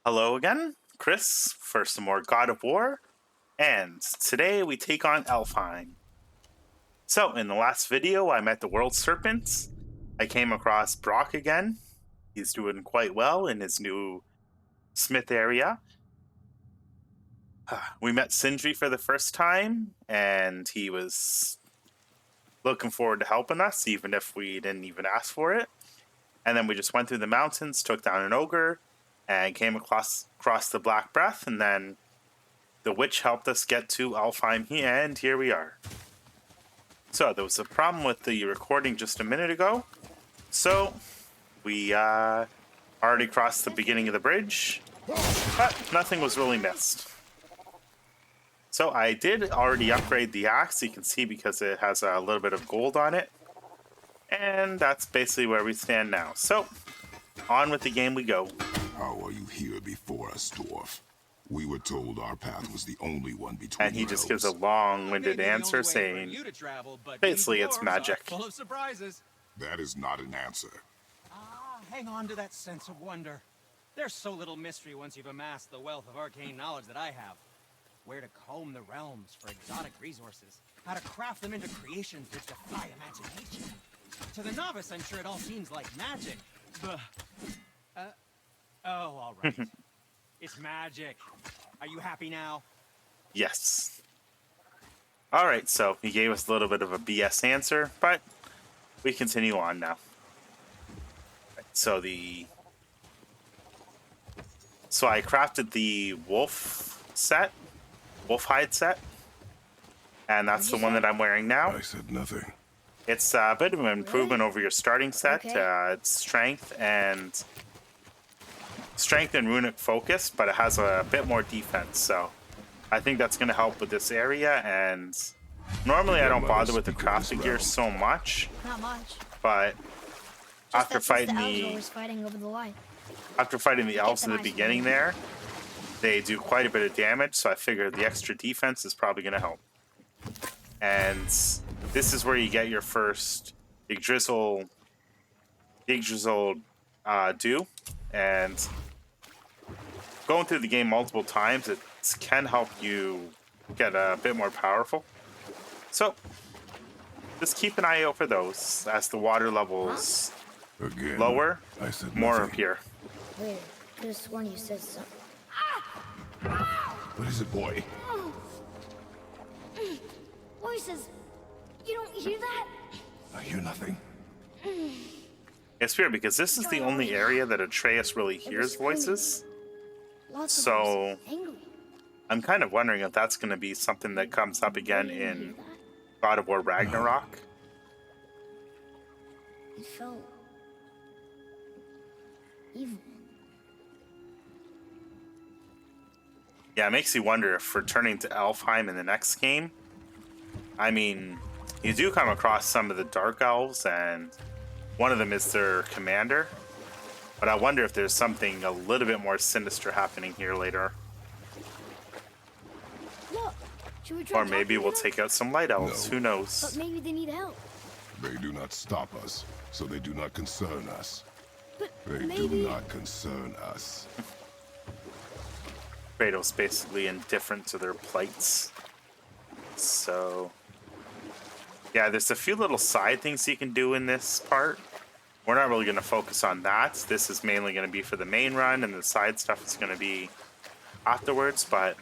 Hello again, Chris, for some more God of War, and today we take on Elfheim. So, in the last video, I met the World Serpents. I came across Brock again. He's doing quite well in his new Smith area. We met Sindri for the first time, and he was looking forward to helping us, even if we didn't even ask for it. And then we just went through the mountains, took down an ogre, and came across the Black Breath, and then the witch helped us get to Alfheim, and here we are. So there was a problem with the recording just a minute ago. So we already crossed the beginning of the bridge, but nothing was really missed. So I did already upgrade the axe, you can see, because it has a little bit of gold on it. And that's basically where we stand now. So on with the game we go. How are you here before us, dwarf? We were told our path was the only one between And he just gives a long-winded answer saying, basically it's magic. Full of surprises. That is not an answer. Hang on to that sense of wonder. There's so little mystery once you've amassed the wealth of arcane knowledge that I have. Where to comb the realms for exotic resources, how to craft them into creations which defy imagination. To the novice, I'm sure it all seems like magic. All right. It's magic. Are you happy now? Yes. All right, so he gave us a little bit of a BS answer, but we continue on now. So I crafted the wolf hide set, and that's the one that I'm wearing now. I said nothing. It's a bit of an improvement over your starting set. Okay. It's strength and runic focus, but it has a bit more defense, so I think that's going to help with this area. And normally I don't bother with the crafting gear so much, Not much. but Just after that since fighting the elves the are always fighting over the line. elves in the nice beginning one. there, they do quite a bit of damage, so I figured the extra defense is probably going to help. And this is where you get your first Yggdrasil do, and going through the game multiple times, it can help you get a bit more powerful. So just keep an eye out for those. As the water levels Again, lower, I said more nothing. appear. Wait, could have sworn you said something. What is it, boy? Voices! You don't hear that? I hear nothing. It's weird because this is the only area that Atreus really hears voices. Lots of So voices. Angry. I'm kind of wondering if that's going to be something that comes up again You didn't in hear that? God of War Ragnarok. It felt evil. Yeah, it makes you wonder if returning to Elfheim in the next game. I mean, you do come across some of the Dark Elves, and one of them is their commander. But I wonder if there's something a little bit more sinister happening here later. Look, should we try Or maybe talking we'll to them? take out some Light Elves. No. Who knows? But maybe they need help. They do not stop us, so they do not concern us. But They maybe... do not concern us. Kratos basically indifferent to their plights. So yeah, there's a few little side things you can do in this part. We're not really going to focus on that. This is mainly going to be for the main run, and the side stuff is going to be afterwards. But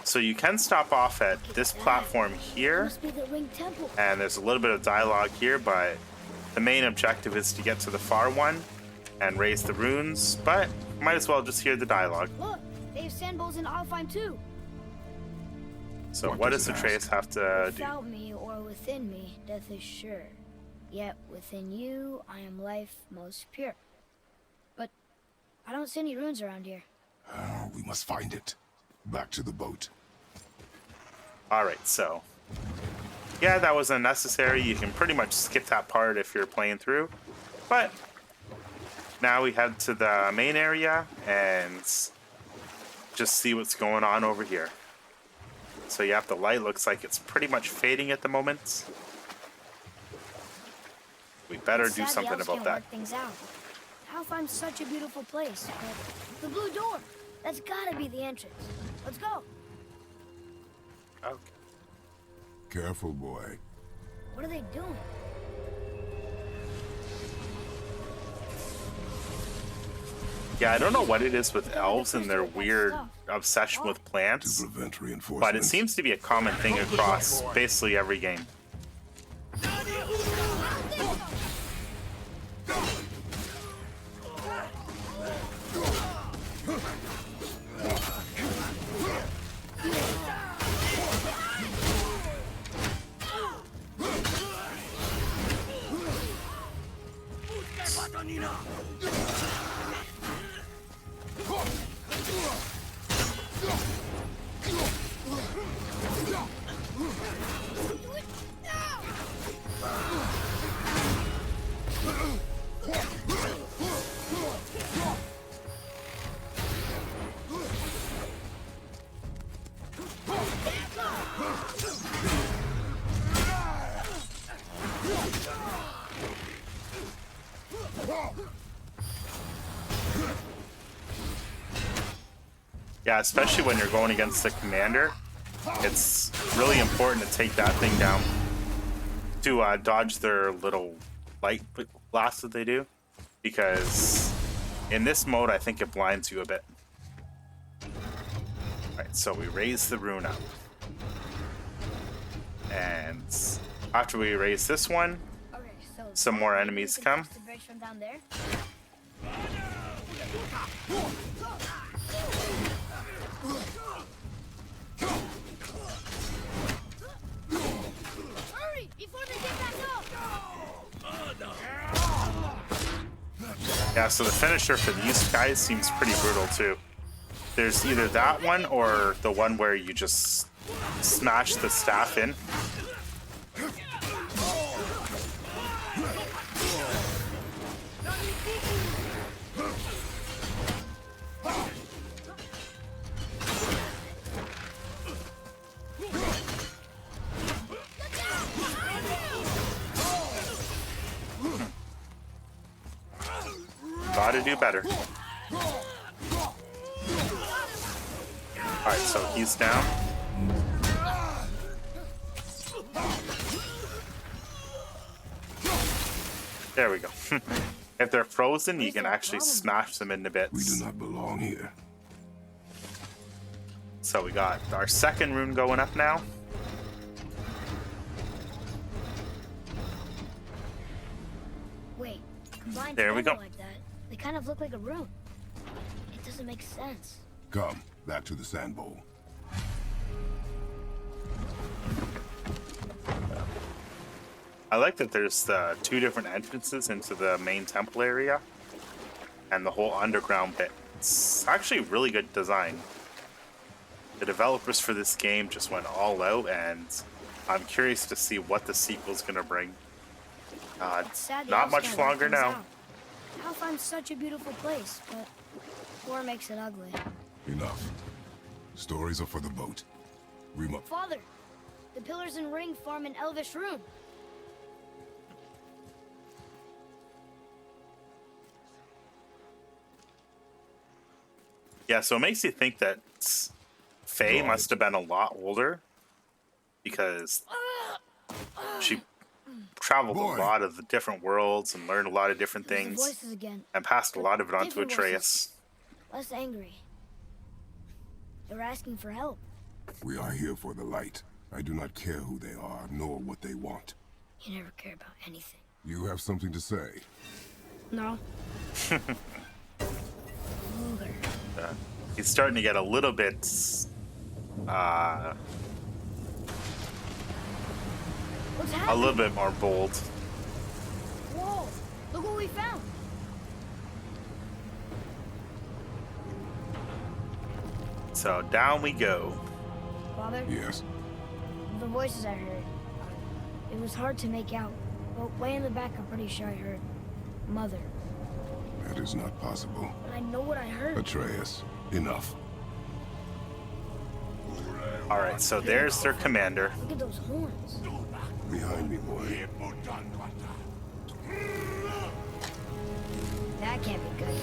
so you can stop off at this platform here, Must be the Ring Temple. and there's a little bit of dialogue here, but the main objective is to get to the far one and raise the runes. But might as well just hear the dialogue. Look, they have sand bowls in Alfheim too. So What what does does it Atreus have to do? Without me or within me, death is sure. Yet within you, I am life most pure. But I don't see any runes around here. We must find it. Back to the boat. Alright, so yeah, that was unnecessary. You can pretty much skip that part if you're playing through. But now we head to the main area and just see what's going on over here. So yeah, the light looks like it's pretty much fading at the moment. We better do Sad the something elves about can't that. work things out. Alfheim's such a beautiful place, but the blue door, that's gotta be the entrance. Let's go. Okay. Careful, boy. What are they doing? Yeah, I don't know what it is with elves and their weird obsession with To plants, prevent reinforcements. but it seems to be a common thing across basically every game. Yeah, especially when you're going against the commander, it's really important to take that thing down to dodge their little light blasts that they do, because in this mode I think it blinds you a bit. Alright, so we raise the rune up, and after we raise this one, Okay, so some more enemies come. The bridge from down there. Hurry before they get back up. Yeah, so the finisher for these guys seems pretty brutal too. There's either that one or the one where you just smash the staff in. Gotta do better. Alright, so he's down. There we go. If they're frozen, you can actually smash them into We do bits. not belong here. So we got our second rune going up now. Wait, combined There we together go. like that, they kind of look like a room. It doesn't make sense. Come, back to the sand bowl. I like that there's two different entrances into the main temple area and the whole underground bit. It's actually really good design. The developers for this game just went all out, and I'm curious to see what the sequel's gonna bring. It's sad the Not elves much can't let longer things now. out. Alfheim's such a beautiful place, but war makes it ugly. Enough. Stories are for the boat. Father, the pillars and ring form an elvish rune. Yeah, so it makes you think that Faye Right. must have been a lot older, because she traveled Boy. a lot of the different worlds and learned a lot of different There's the things voices again, and passed a lot of it on to Different Atreus. less angry. They're asking for help. We are here for the light. I do not care who they are, nor what they want. You never care about anything. You have something to say? No. Older. He's starting to get a little bit What's a happening? little bit more bold. Whoa! Look what we found. So down we go. Father, Yes. the voices I heard. It was hard to make out, but way in the back, I'm pretty sure I heard Mother. That is not possible. But I know what I heard. Atreus, enough. All right, so there's their commander. Look at those horns. Behind me, boy. That can't be good.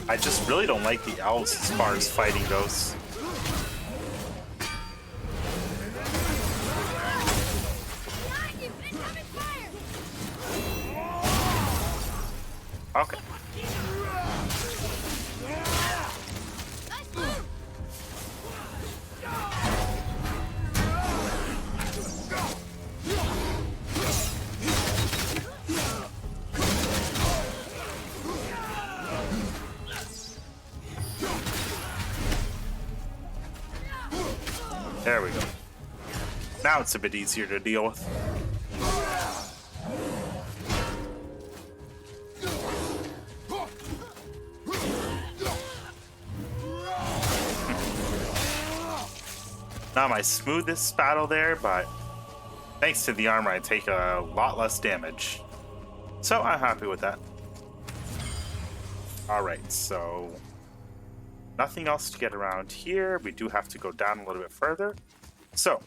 I just really don't like the elves as far as fighting goes. Okay. There we go. Now it's a bit easier to deal with. Not my smoothest battle there, but thanks to the armor, I take a lot less damage. So I'm happy with that. Alright, so nothing else to get around here. We do have to go down a little bit further. So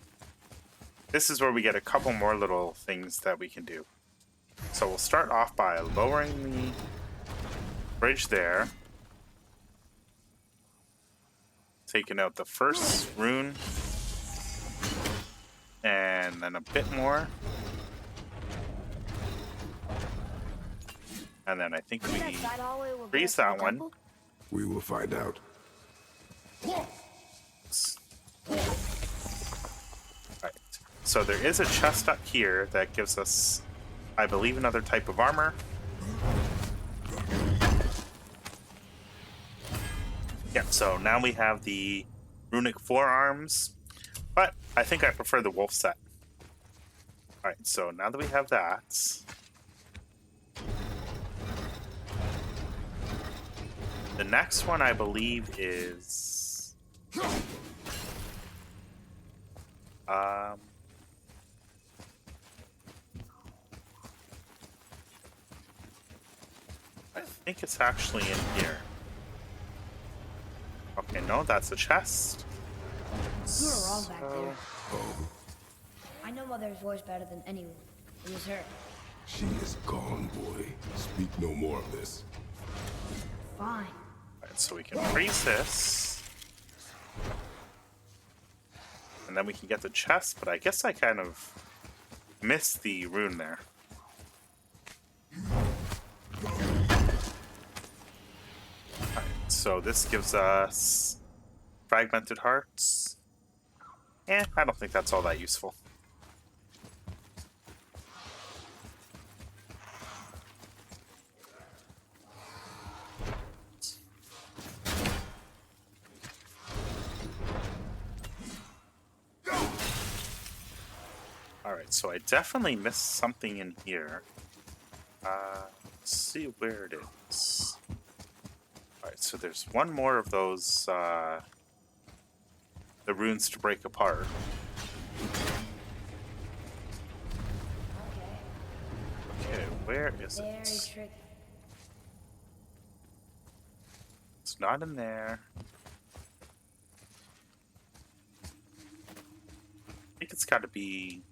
this is where we get a couple more little things that we can do. So we'll start off by lowering the bridge there. Taking out the first rune. And then a bit more. And then I think we freeze that one. We will find out. Right. So there is a chest up here that gives us, I believe, another type of armor. Yep, so now we have the runic forearms, but I think I prefer the wolf set. Alright, so now that we have that, the next one I believe is I think it's actually in here. Okay, no, that's a chest. You were wrong back there. I know Mother's voice better than anyone. It was her. She is gone, boy. Speak no more of this. Fine. Alright, so we can freeze this. And then we can get the chest, but I guess I kind of missed the rune there. Alright, so this gives us fragmented hearts. I don't think that's all that useful. Alright, so I definitely missed something in here. Let's see where it is. Alright, so there's one more of those, the runes to break apart. Okay, where is Very it? tricky. It's not in there. I think it's gotta be...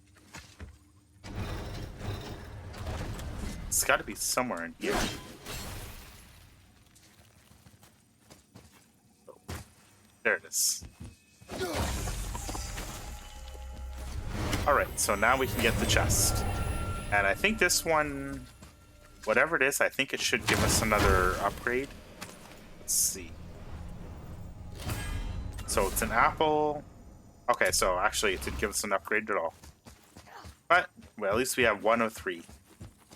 It's gotta be somewhere in here. Oh, there it is. Alright, so now we can get the chest. And I think this one, whatever it is, I think it should give us another upgrade. Let's see. So it's an apple. Okay, so actually it didn't give us an upgrade at all. But, well, at least we have 1 of 3.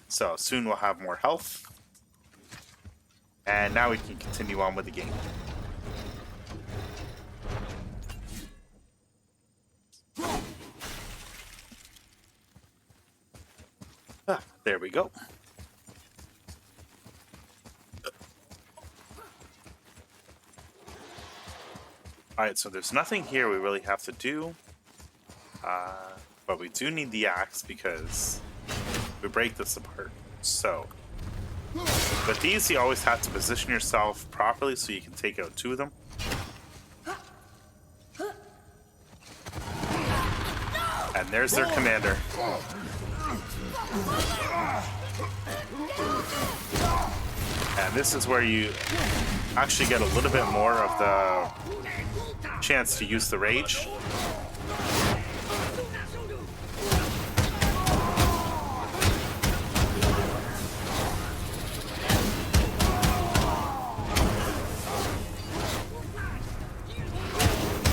So soon we'll have more health. And now we can continue on with the game. Ah, there we go. Alright, so there's nothing here we really have to do. But we do need the axe because we break this apart. So, with these, you always have to position yourself properly so you can take out two of them. And there's their commander. And this is where you actually get a little bit more of the chance to use the rage.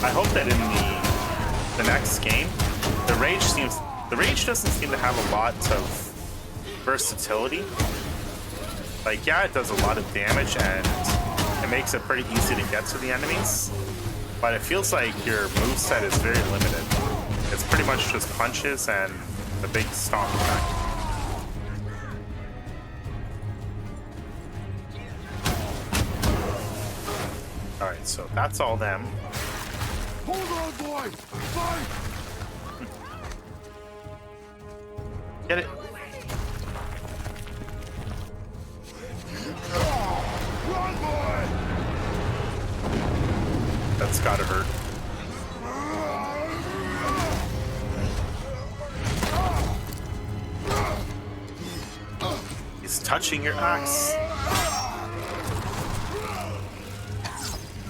I hope that in the next game, the rage doesn't seem to have a lot of versatility. Like, yeah, it does a lot of damage and it makes it pretty easy to get to the enemies, but it feels like your moveset is very limited. It's pretty much just punches and the big stomp attack. Alright, so that's all them. Hold on, boy! Fight! Get it? Run, boy! That's gotta hurt. He's touching your axe.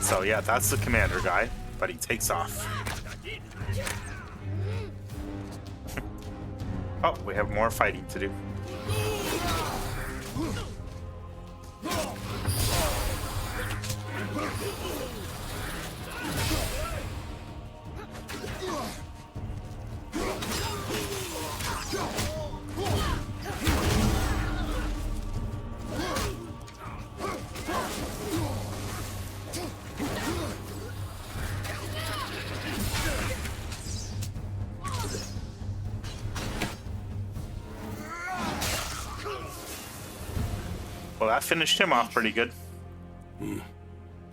So yeah, that's the commander guy, but he takes off. Oh, we have more fighting to do. Well, that finished him off pretty good.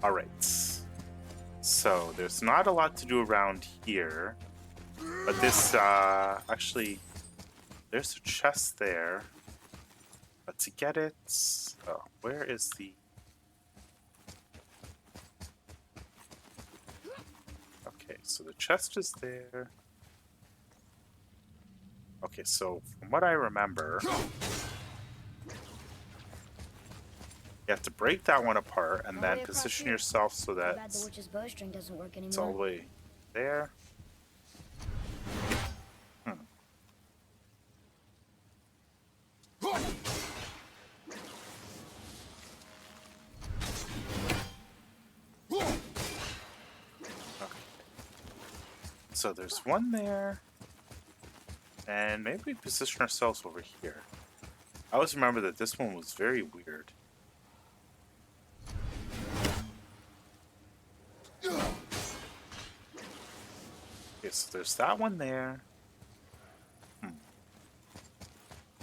All right. So there's not a lot to do around here, but this actually, there's a chest there. But to get it, oh, where is the? Okay, so the chest is there. Okay, so from what I remember, you have to break that one apart and then position yourself so that Bad the witch's bowstring doesn't work it's all the anymore. way there. So there's one there, and maybe we position ourselves over here. I always remember that this one was very weird. Okay, so there's that one there. I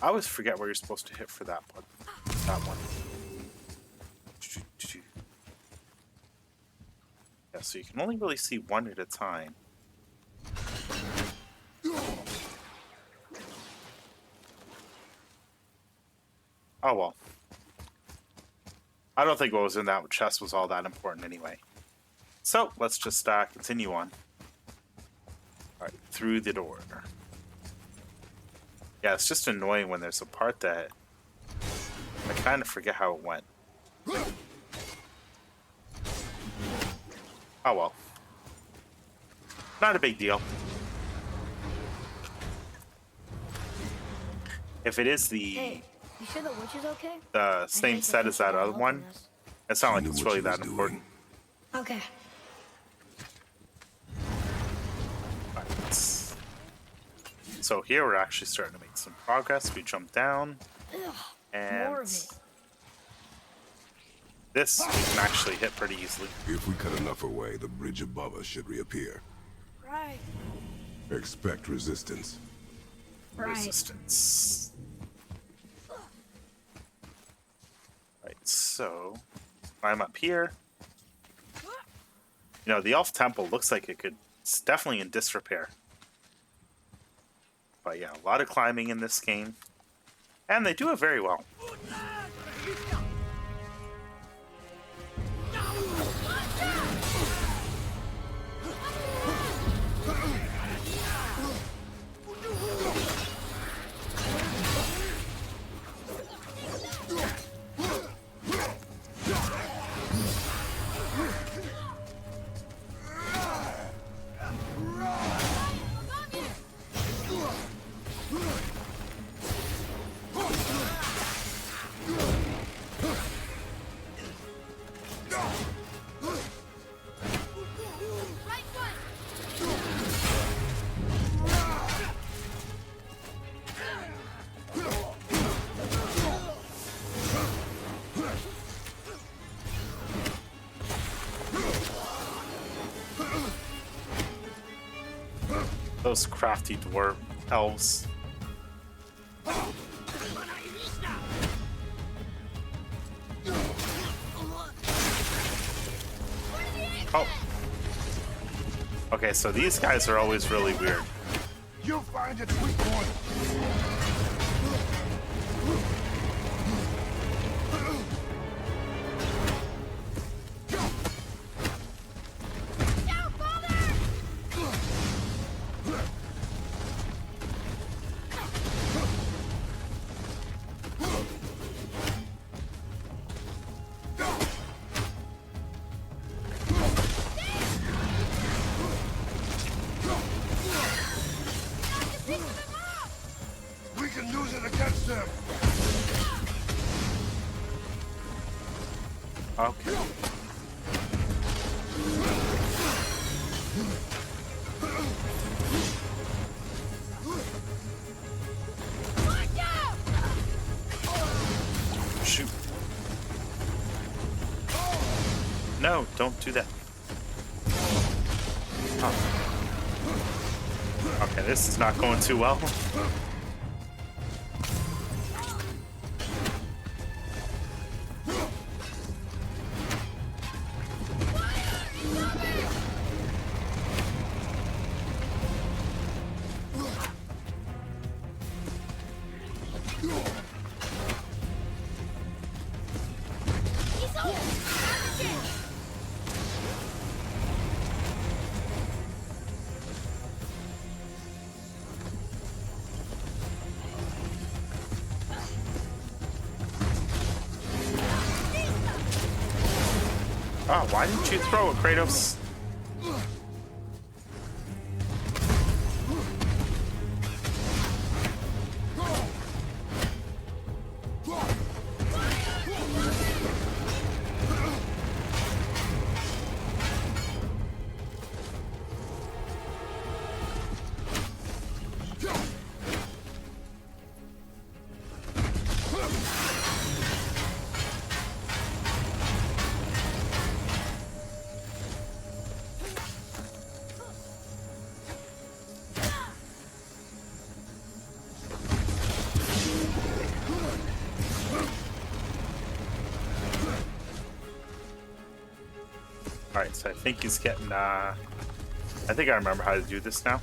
always forget where you're supposed to hit for that one. That one. Yeah, so you can only really see one at a time. Oh well. I don't think what was in that chest was all that important anyway. So, let's just continue on. Alright, through the door. Yeah, it's just annoying when there's a part that I kind of forget how it went. Oh well. Not a big deal. If it is Hey, you sure the witch is okay? the same set as that other one, it's not like it's really that important. Okay. Alright. So here we're actually starting to make some progress. We jump down, More and of it. this we can actually hit pretty easily. If we cut enough away, the bridge above us should reappear. Right. Expect resistance. Right. Resistance. So, climb up here. You know, the elf temple looks like it's definitely in disrepair. But yeah, a lot of climbing in this game. And they do it very well. Those crafty dwarf elves. Oh. Okay, so these guys are always really weird. You'll find its weak point. We can use it against them. Okay. Shoot. No, don't do that. Oh. Okay, this is not going too well. Oh, why didn't you throw it, Kratos? Alright, so I think he's getting, I think I remember how to do this now.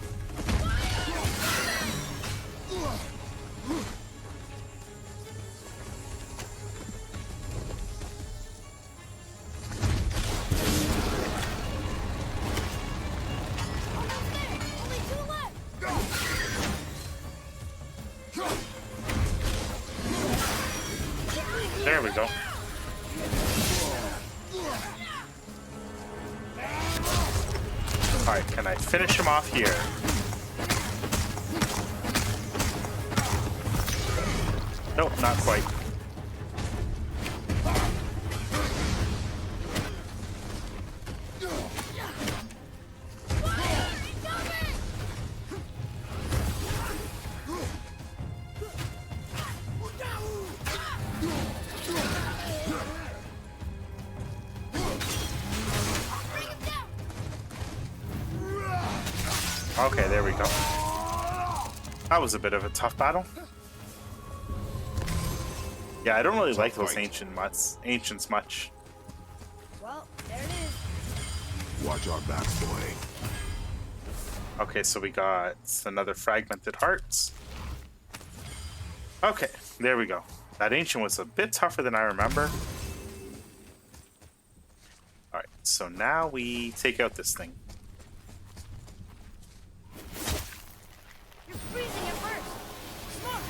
There we go. Alright, can I finish him off here? Nope, not quite. Okay, there we go. That was a bit of a tough battle. Yeah, I don't really like those fight. ancients much. Well, there it is. Watch our backs, boy. Okay, so we got another fragmented hearts. Okay, there we go. That ancient was a bit tougher than I remember. Alright, so now we take out this thing. You're freezing at first. Smart.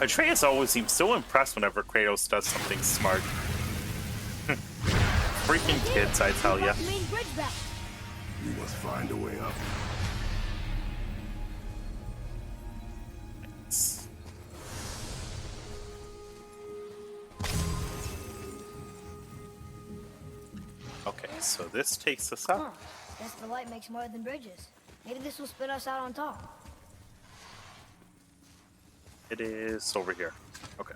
Atreus always seems so impressed whenever Kratos does something smart. Freaking kids, I tell ya. The main bridge back. We must find a way up. Okay, so this takes us up. Huh. Guess the light makes more than bridges. Maybe this will spit us out on top. It is over here. Okay.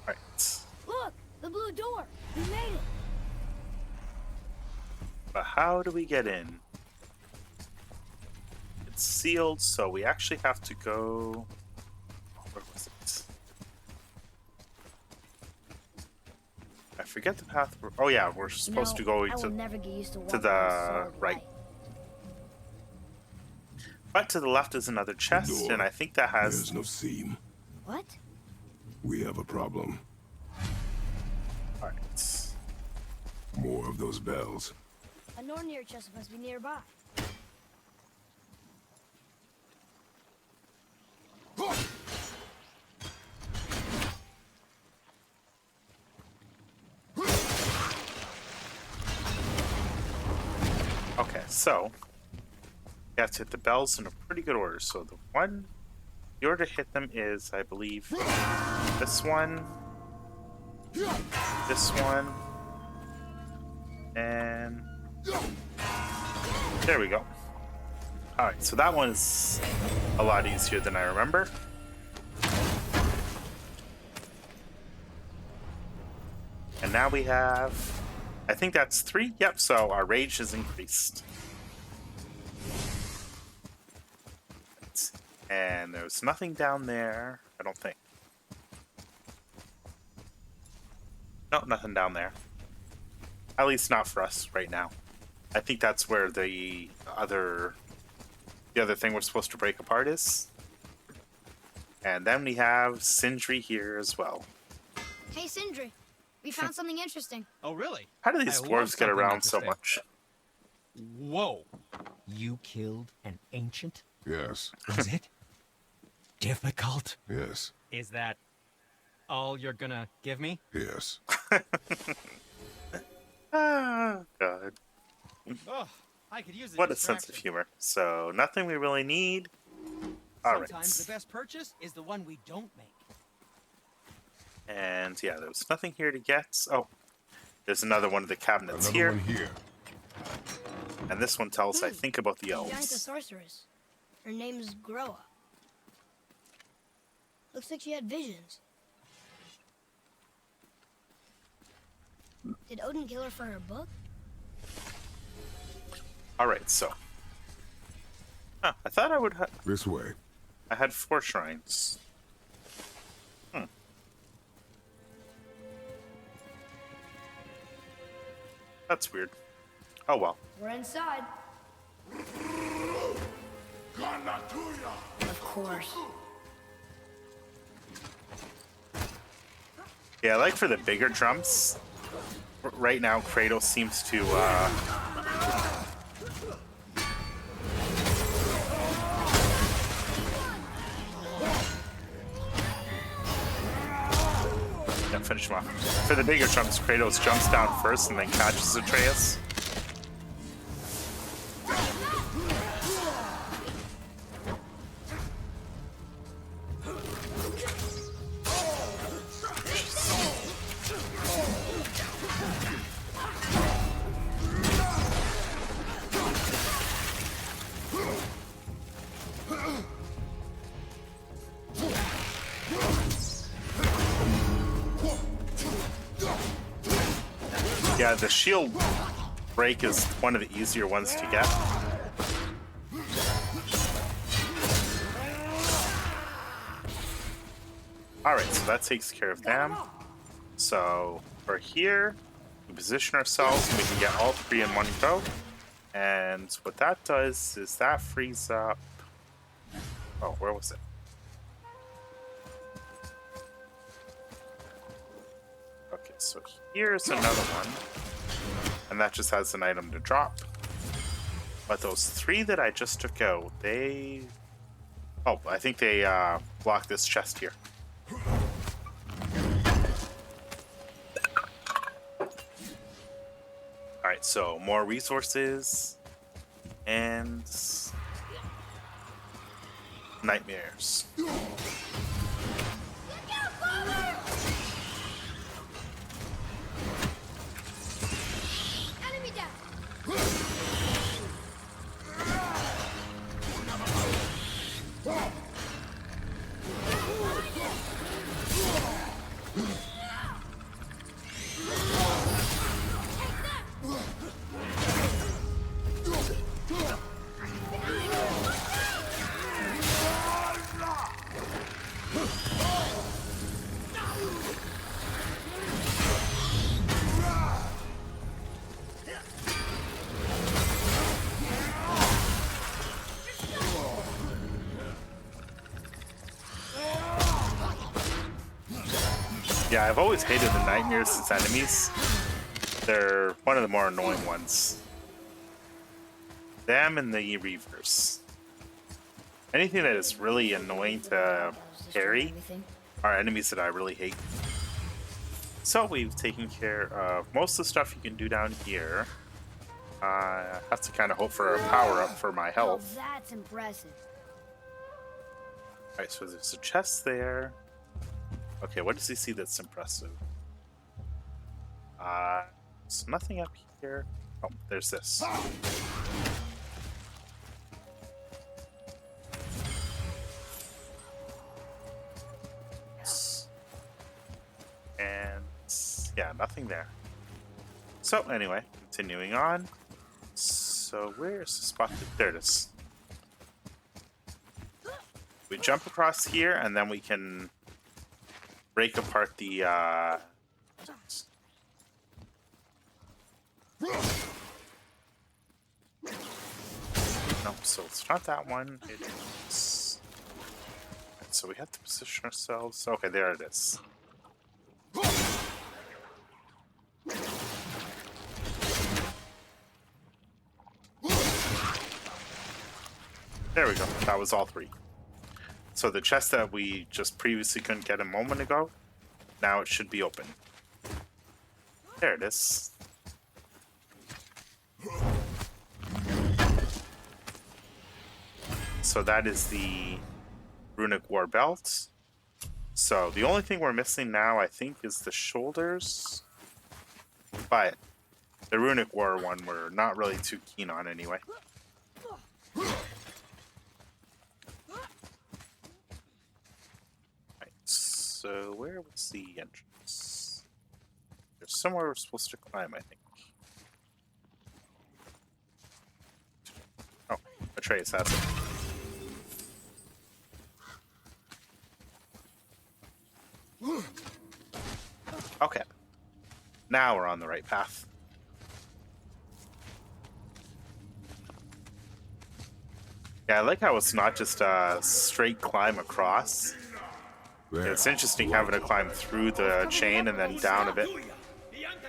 Alright. Look, the blue door. We made it. But how do we get in? It's sealed, so we actually have to go... Where was it? I forget the path. Oh yeah, we're supposed to go I will to never get used to the walking on solid right. light. But to the left is another chest, door. and I think that has... There's no seam. What? We have a problem. Alright. More of those bells. A Nornir chest must be nearby. Okay, so... You have to hit the bells in a pretty good order. So the order to hit them is, I believe, this one, and there we go. Alright, so that one is a lot easier than I remember. And now we have, I think that's 3. Yep, so our rage is increased. And there's nothing down there, I don't think. No, nothing down there. At least not for us right now. I think that's where the other thing we're supposed to break apart is. And then we have Sindri here as well. Hey, Sindri. We found something interesting. Oh, really? How do these I love dwarves get something around like so this much? Whoa. You killed an ancient? Yes. Was it difficult? Yes. Is that all you're gonna give me? Yes. Ah, God. Oh, I could use What a sense of humor. So, nothing we really need. Alright. Sometimes the best purchase is the one we don't make. And yeah, there's nothing here to get. Oh, there's another one of the cabinets Another here. one here. And this one tells, I think, about the Giant elves. sorceress. Her name's Groa. Looks like she had visions. Did Odin kill her for her book? Alright, so. Huh, I thought I would have. This way. I had 4 shrines. That's weird. Oh well. We're inside. Of course. Yeah, like for the bigger drums, right now Kratos seems to yeah, finish him off. For the bigger drums, Kratos jumps down first and then catches Atreus. Yeah, the shield break is one of the easier ones to get. Alright, so that takes care of them. So for here, we position ourselves and we can get all three in one go. And what that does is that frees up... Oh, where was it? Okay, so here's another one. And that just has an item to drop. But those three that I just took out, they... Oh, I think they block this chest here. Alright, so more resources and nightmares. Enemy down. Yeah, I've always hated the nightmares as enemies. They're one of the more annoying ones. Them and the reavers. Anything that is really annoying to carry are enemies that I really hate. So we've taken care of most of the stuff you can do down here. I have to kind of hope for a power up for my health. Oh, that's impressive. Alright, so there's a chest there. Okay, what does he see that's impressive? There's nothing up here. Oh, there's this. And yeah, nothing there. So anyway, continuing on. So where's the spot? There it is. We jump across here and then we can break apart the no, so it's not that one. It is... So we have to position ourselves. Okay, there it is. There we go. That was all three. So the chest that we just previously couldn't get a moment ago, now it should be open. There it is. So that is the Runic War Belt. So the only thing we're missing now, I think, is the shoulders. But the Runic War one we're not really too keen on anyway. So where was the entrance? There's somewhere we're supposed to climb, I think. Oh, Atreus has it. Okay. Now we're on the right path. Yeah, I like how it's not just a straight climb across. It's interesting having to climb through the chain and then down a bit.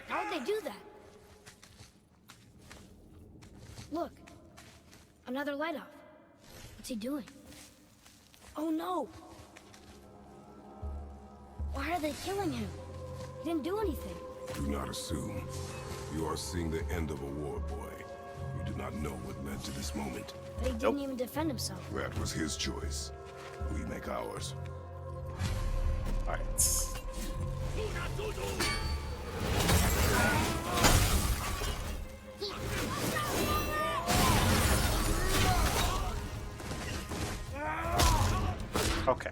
How'd they do that? Look. Another light off. What's he doing? Oh no! Why are they killing him? He didn't do anything. Do not assume. You are seeing the end of a war, boy. You do not know what led to this moment. But he didn't even defend himself. That was his choice. We make ours. Alright. Okay.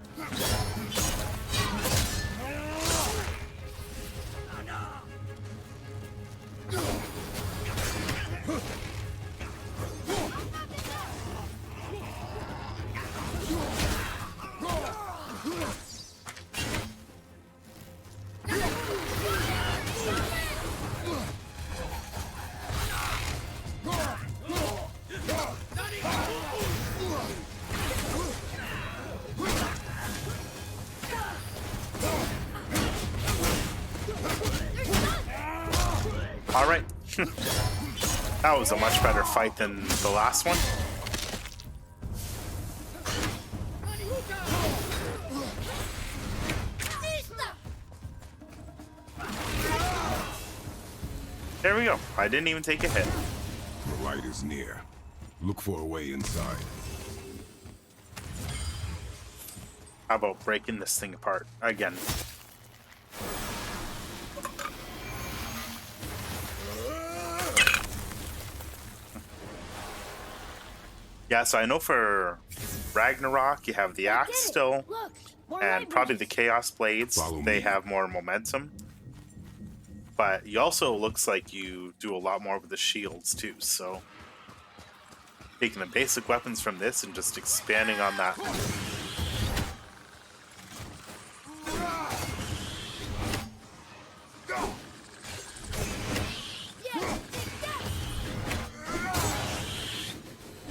All right. That was a much better fight than the last one. There we go. I didn't even take a hit. The light is near. Look for a way inside. How about breaking this thing apart again? Yeah, so I know for Ragnarok, you have the axe still, Look, more and light probably the bridges. Chaos Blades. Follow They me. have more momentum. But you also looks like you do a lot more with the shields too, so taking the basic weapons from this and just expanding on that.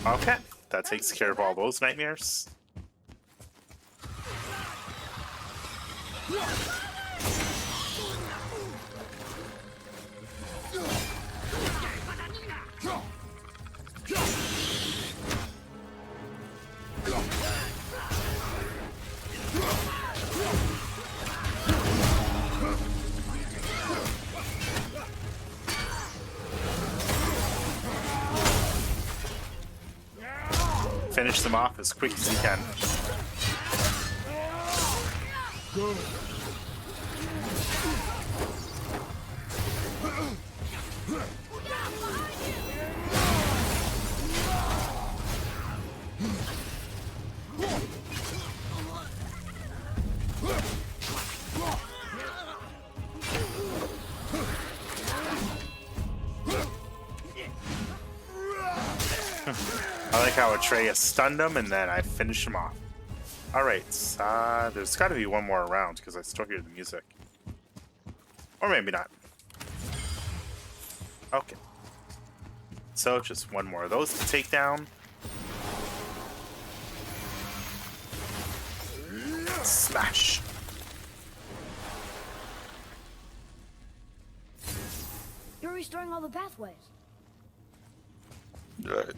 Okay, that takes care of all those nightmares. Finish them off as quick as you can. I like how Atreus stunned him and then I finished him off. Alright, there's got to be one more around because I still hear the music. Or maybe not. Okay. So just one more of those to take down. Smash. You're restoring all the pathways. Good.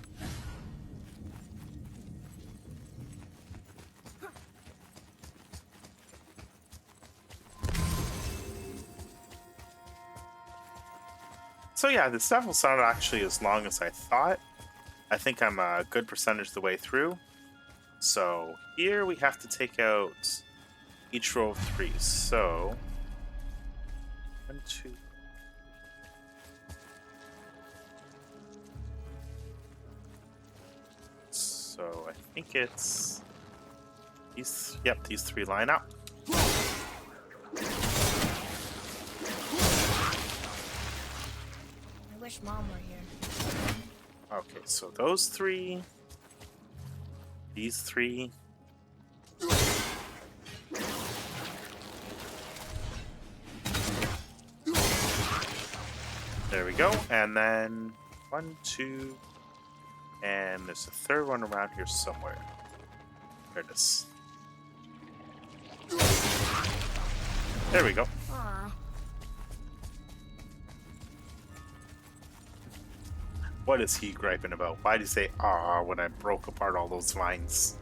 So yeah, this level's not actually as long as I thought. I think I'm a good percentage of the way through. So here we have to take out each row of 3. So 1, 2. So I think it's these. Yep, these 3 line up. I wish Mom were here. Okay, so those 3, these 3. There we go, and then 1, 2, and there's a third one around here somewhere. There it is. There we go. Aw. What is he griping about? Why did he say "ah" when I broke apart all those vines?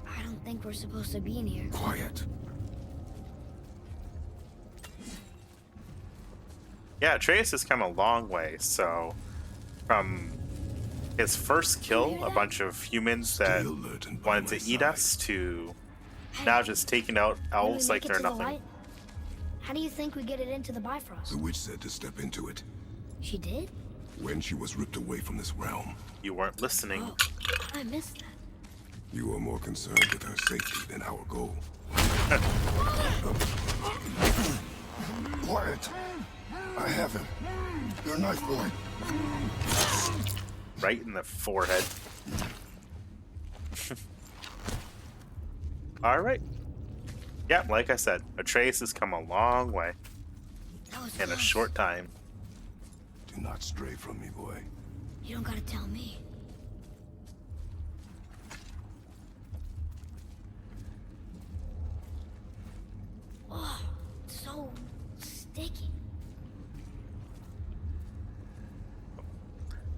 I don't think we're supposed to be in here. Quiet. Yeah, Atreus has come a long way. So, from his first kill, a bunch of humans that Stay alert and by wanted my to eat side. us, to now just taking out When we elves like make it they're to the nothing. light, how do you think we get it into the Bifrost? The witch said to step into it She did? when she was ripped away from this realm. You weren't listening. Oh, I missed that. You are more concerned with her safety than our goal. Quiet. I have him. Your knife boy. Right in the forehead. All right. Yeah, like I said, Atreus has come a long way That was in a close. short time. Do not stray from me, boy. You don't gotta tell me. Oh, it's so sticky.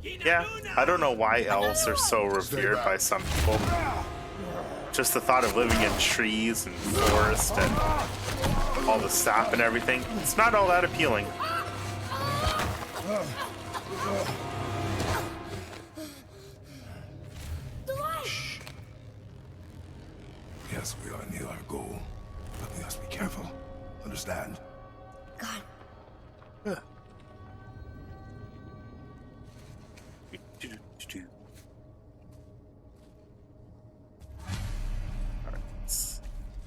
Yeah, I don't know why elves are so revered by some people. Just the thought of living in trees and forest and all the sap and everything, it's not all that appealing. Shh. Yes, we are near our goal, but we must be careful. Understand? God,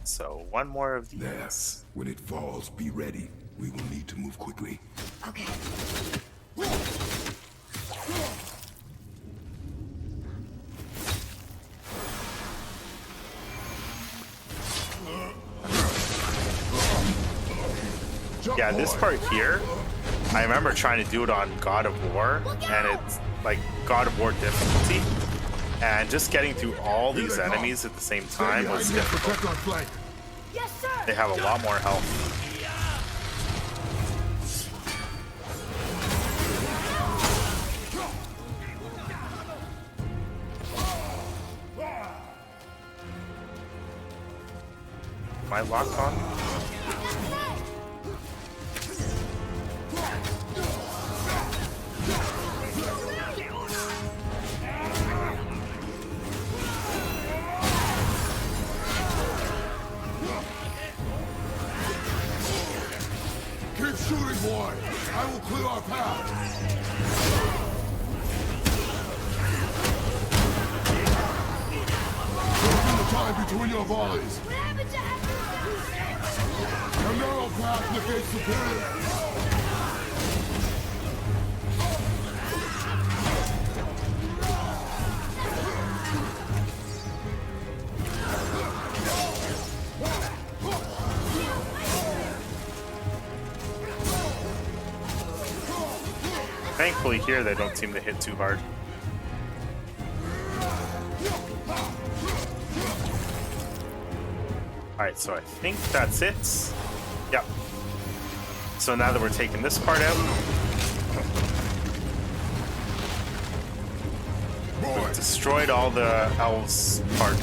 So one more of There. these. When it falls, be ready. We will need to move quickly. okay. Yeah, this part here, I remember trying to do it on God of War, and it's like God of War difficulty. And just getting through all these enemies at the same time was difficult. Protect our flank. Yes, sir. They have a lot more health. Am I locked on? Keep shooting, boy. I will clear our path. Taking the time between your volleys. What happened to The narrow path negates superior. Thankfully here they don't seem to hit too hard. Alright, so I think that's it. Yep. So now that we're taking this part out, we've destroyed all the elves part.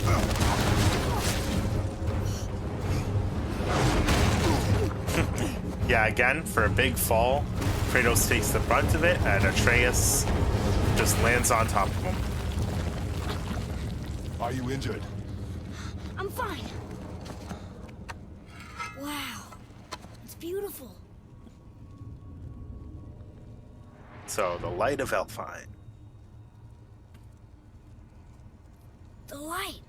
Yeah, again, for a big fall, Kratos takes the brunt of it, and Atreus just lands on top of him. Are you injured? I'm fine. Wow, it's beautiful. So, the light of Elfheim. The light.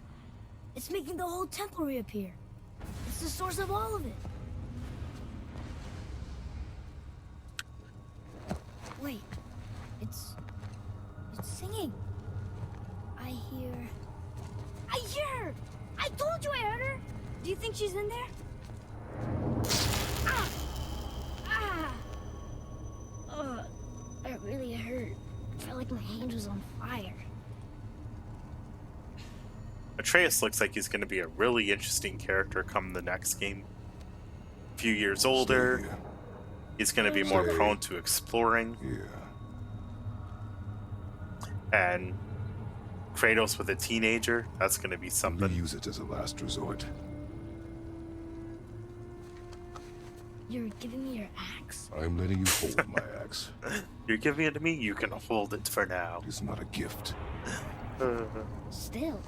It's making the whole temple reappear. It's the source of all of it. Wait, it's singing. I hear her! I told you I heard her! Do you think she's in there? Ah! Ah! Ugh, that really hurt. I felt like my hand was on fire. Atreus looks like he's going to be a really interesting character come the next game. A few years older, Stay here. he's going to be more Stay. prone to exploring, Yeah. and Kratos with a teenager, that's going to be We something. use it as a last resort. You're giving me your axe? I'm letting you hold my axe. You're giving it to me, you can hold it for now. It's not a gift. Still.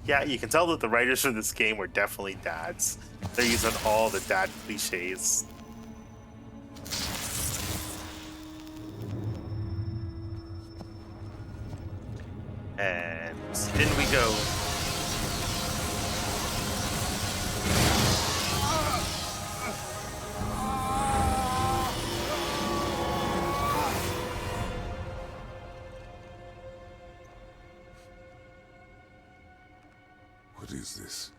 Yeah, you can tell that the writers for this game were definitely dads. They're using all the dad cliches. And in we go. What is this?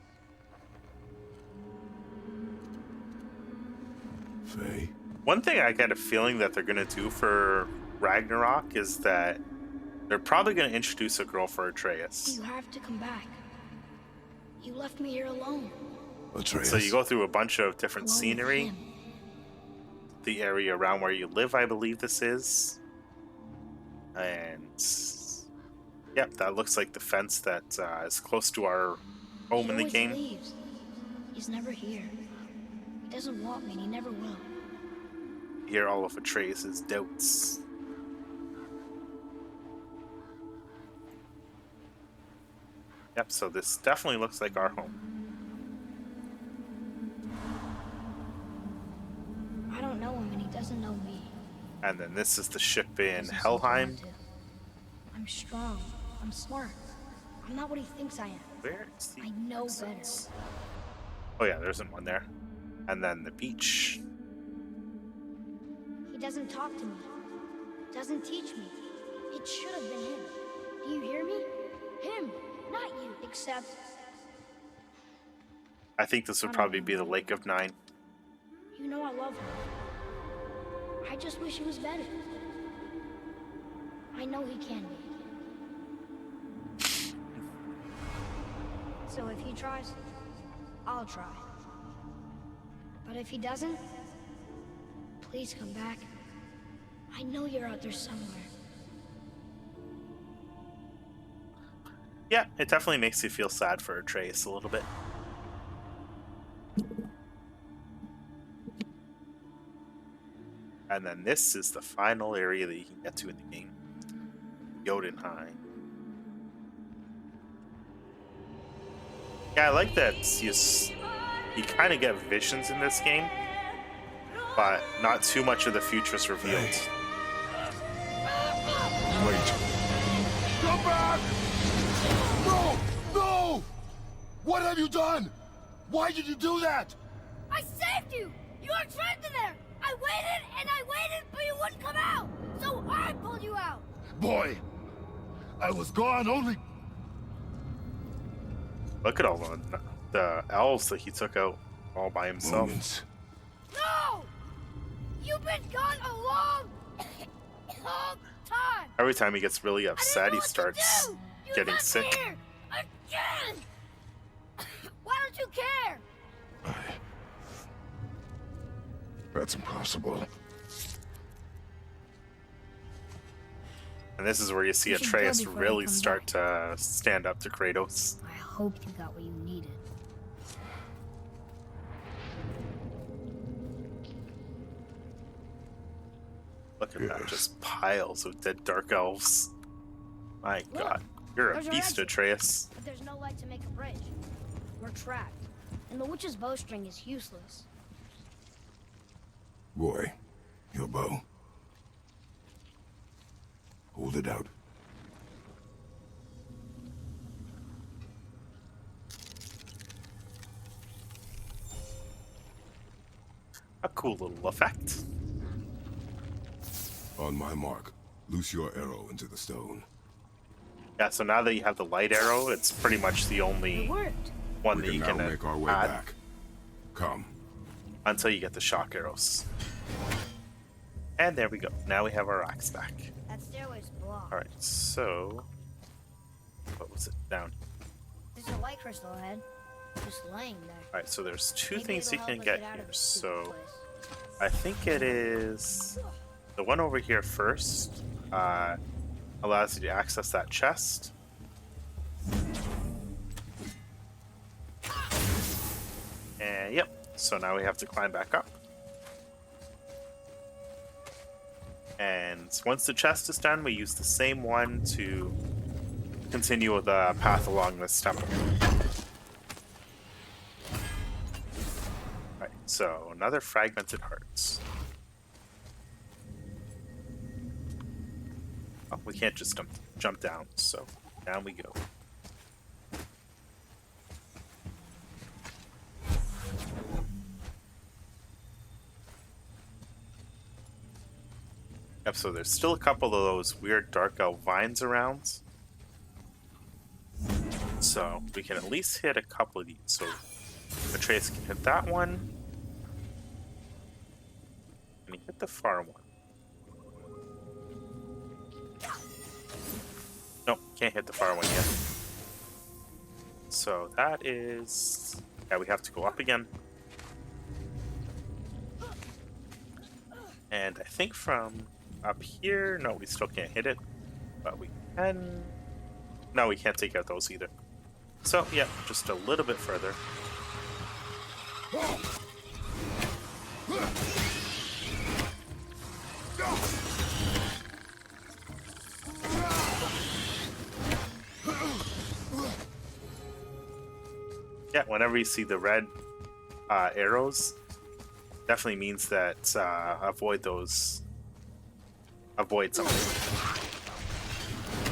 Faye? One thing I get a feeling that they're going to do for Ragnarok is that they're probably going to introduce a girl for Atreus. You have to come back. You left me here alone. Atreus? So you go through a bunch of different Alone with scenery. him. The area around where you live, I believe this is. And yep, that looks like the fence that is close to our home He in the always game. leaves. He's never here. He doesn't want me, and he never will. You hear all of Atreus' doubts. Yep, so this definitely looks like our home. I don't know him, and he doesn't know me. And then this is the ship in Doesn't seem to Helheim. want to. I'm strong. I'm smart. I'm not what he thinks I am. Where is the I know exits? Oh yeah, there isn't one there. And then the beach. He doesn't talk to me. Doesn't teach me. It should have been him. Do you hear me? Him, not you. Except I think this would probably be the Lake of Nine. you know I love him. I just wish he was better. I know he can be. So if he tries, I'll try. But if he doesn't, please come back. I know you're out there somewhere. Yeah, it definitely makes you feel sad for Atreus a little bit. And then this is the final area that you can get to in the game. Jotunheim. Yeah, I like that you kind of get visions in this game, but not too much of the future is revealed. Wait. Come back! No! No! What have you done? Why did you do that? I saved you! You were trapped in there! I waited and I waited, but you wouldn't come out! So I pulled you out! Boy, I was gone only... Look at all the elves that he took out all by himself. moments. No! You've been gone a long, long time! Every time he gets really I didn't upset, know he what to starts do! You getting left sick. me here again! Why don't you care? That's impossible. And this is where you see You should go Atreus before he really comes start to stand up to Kratos. I hope you got what you needed. Look at that, Yes. just piles of dead Dark Elves. My Look, god, you're a there's our beast, exit. Atreus. But there's no light to make a bridge. We're trapped. And the witch's bowstring is useless. Boy, your bow. Hold it out. A cool little effect. On my mark, loose your arrow into the stone. Yeah, so now that you have the light arrow, it's pretty much the It only worked. one We that you can can now make our way add back. Come. until you get the shock arrows. And there we go. Now we have our axe back. That stairway's blocked. Alright, so... What was it? Down. There's a light crystal ahead. Just laying there. Alright, so there's two Maybe things you it'll can help us get out here. of this So stupid place. I think it is the one over here first. Allows you to access that chest. And yep, so now we have to climb back up. And once the chest is done, we use the same one to continue the path along this temple. Right, so another fragmented hearts. Oh, we can't just jump down, so down we go. Yep, so there's still a couple of those weird dark elf vines around. So we can at least hit a couple of these. So Atreus can hit that one. And he hit the far one. Nope, can't hit the far one yet. So that is... Yeah, we have to go up again. And I think from up here... No, we still can't hit it. But we can... No, we can't take out those either. So, yeah, just a little bit further. Yeah, whenever you see the red arrows, definitely means that avoid those. Avoid something.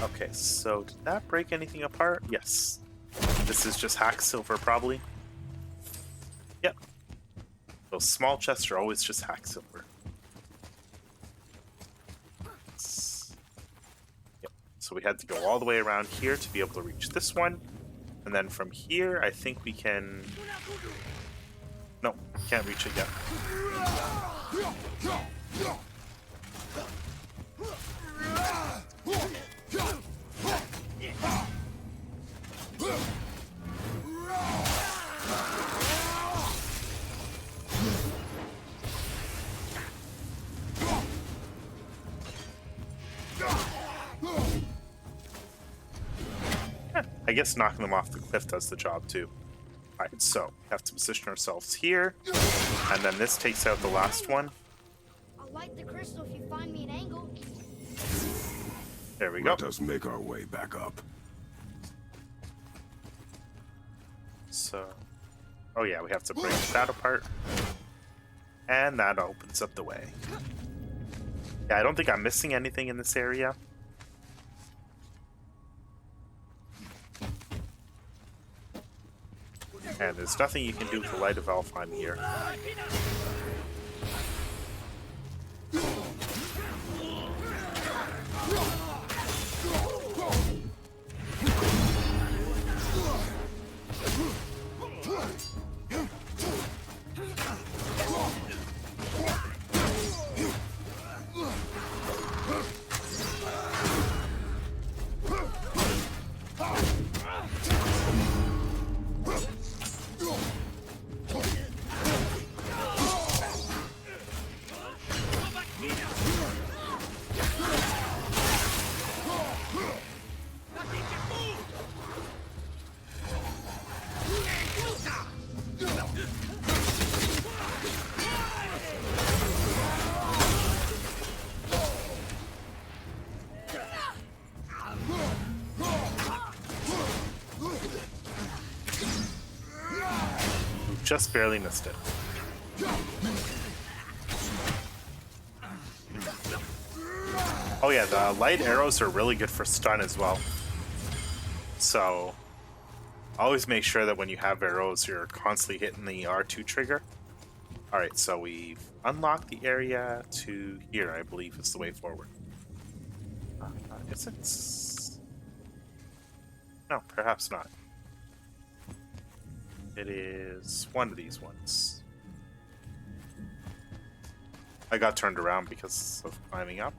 Okay, so did that break anything apart? Yes. This is just hack silver, probably. Yep. Those small chests are always just hack silver. Yep. So we had to go all the way around here to be able to reach this one. And then from here, I think we can... No, can't reach it yet. I guess knocking them off the cliff does the job too. Alright, so we have to position ourselves here, and then this takes out the last one. I'll light the crystal if you find me an angle. There we go. Let us make our way back up. So, oh yeah, we have to break that apart. And that opens up the way. Yeah, I don't think I'm missing anything in this area. And there's nothing you can do with the Light of Alfheim here. Just barely missed it. Oh yeah, the light arrows are really good for stun as well. So always make sure that when you have arrows, you're constantly hitting the R2 trigger. Alright, so we've unlocked the area to here, I believe is the way forward. I guess it's... No, perhaps not. It is one of these ones. I got turned around because of climbing up.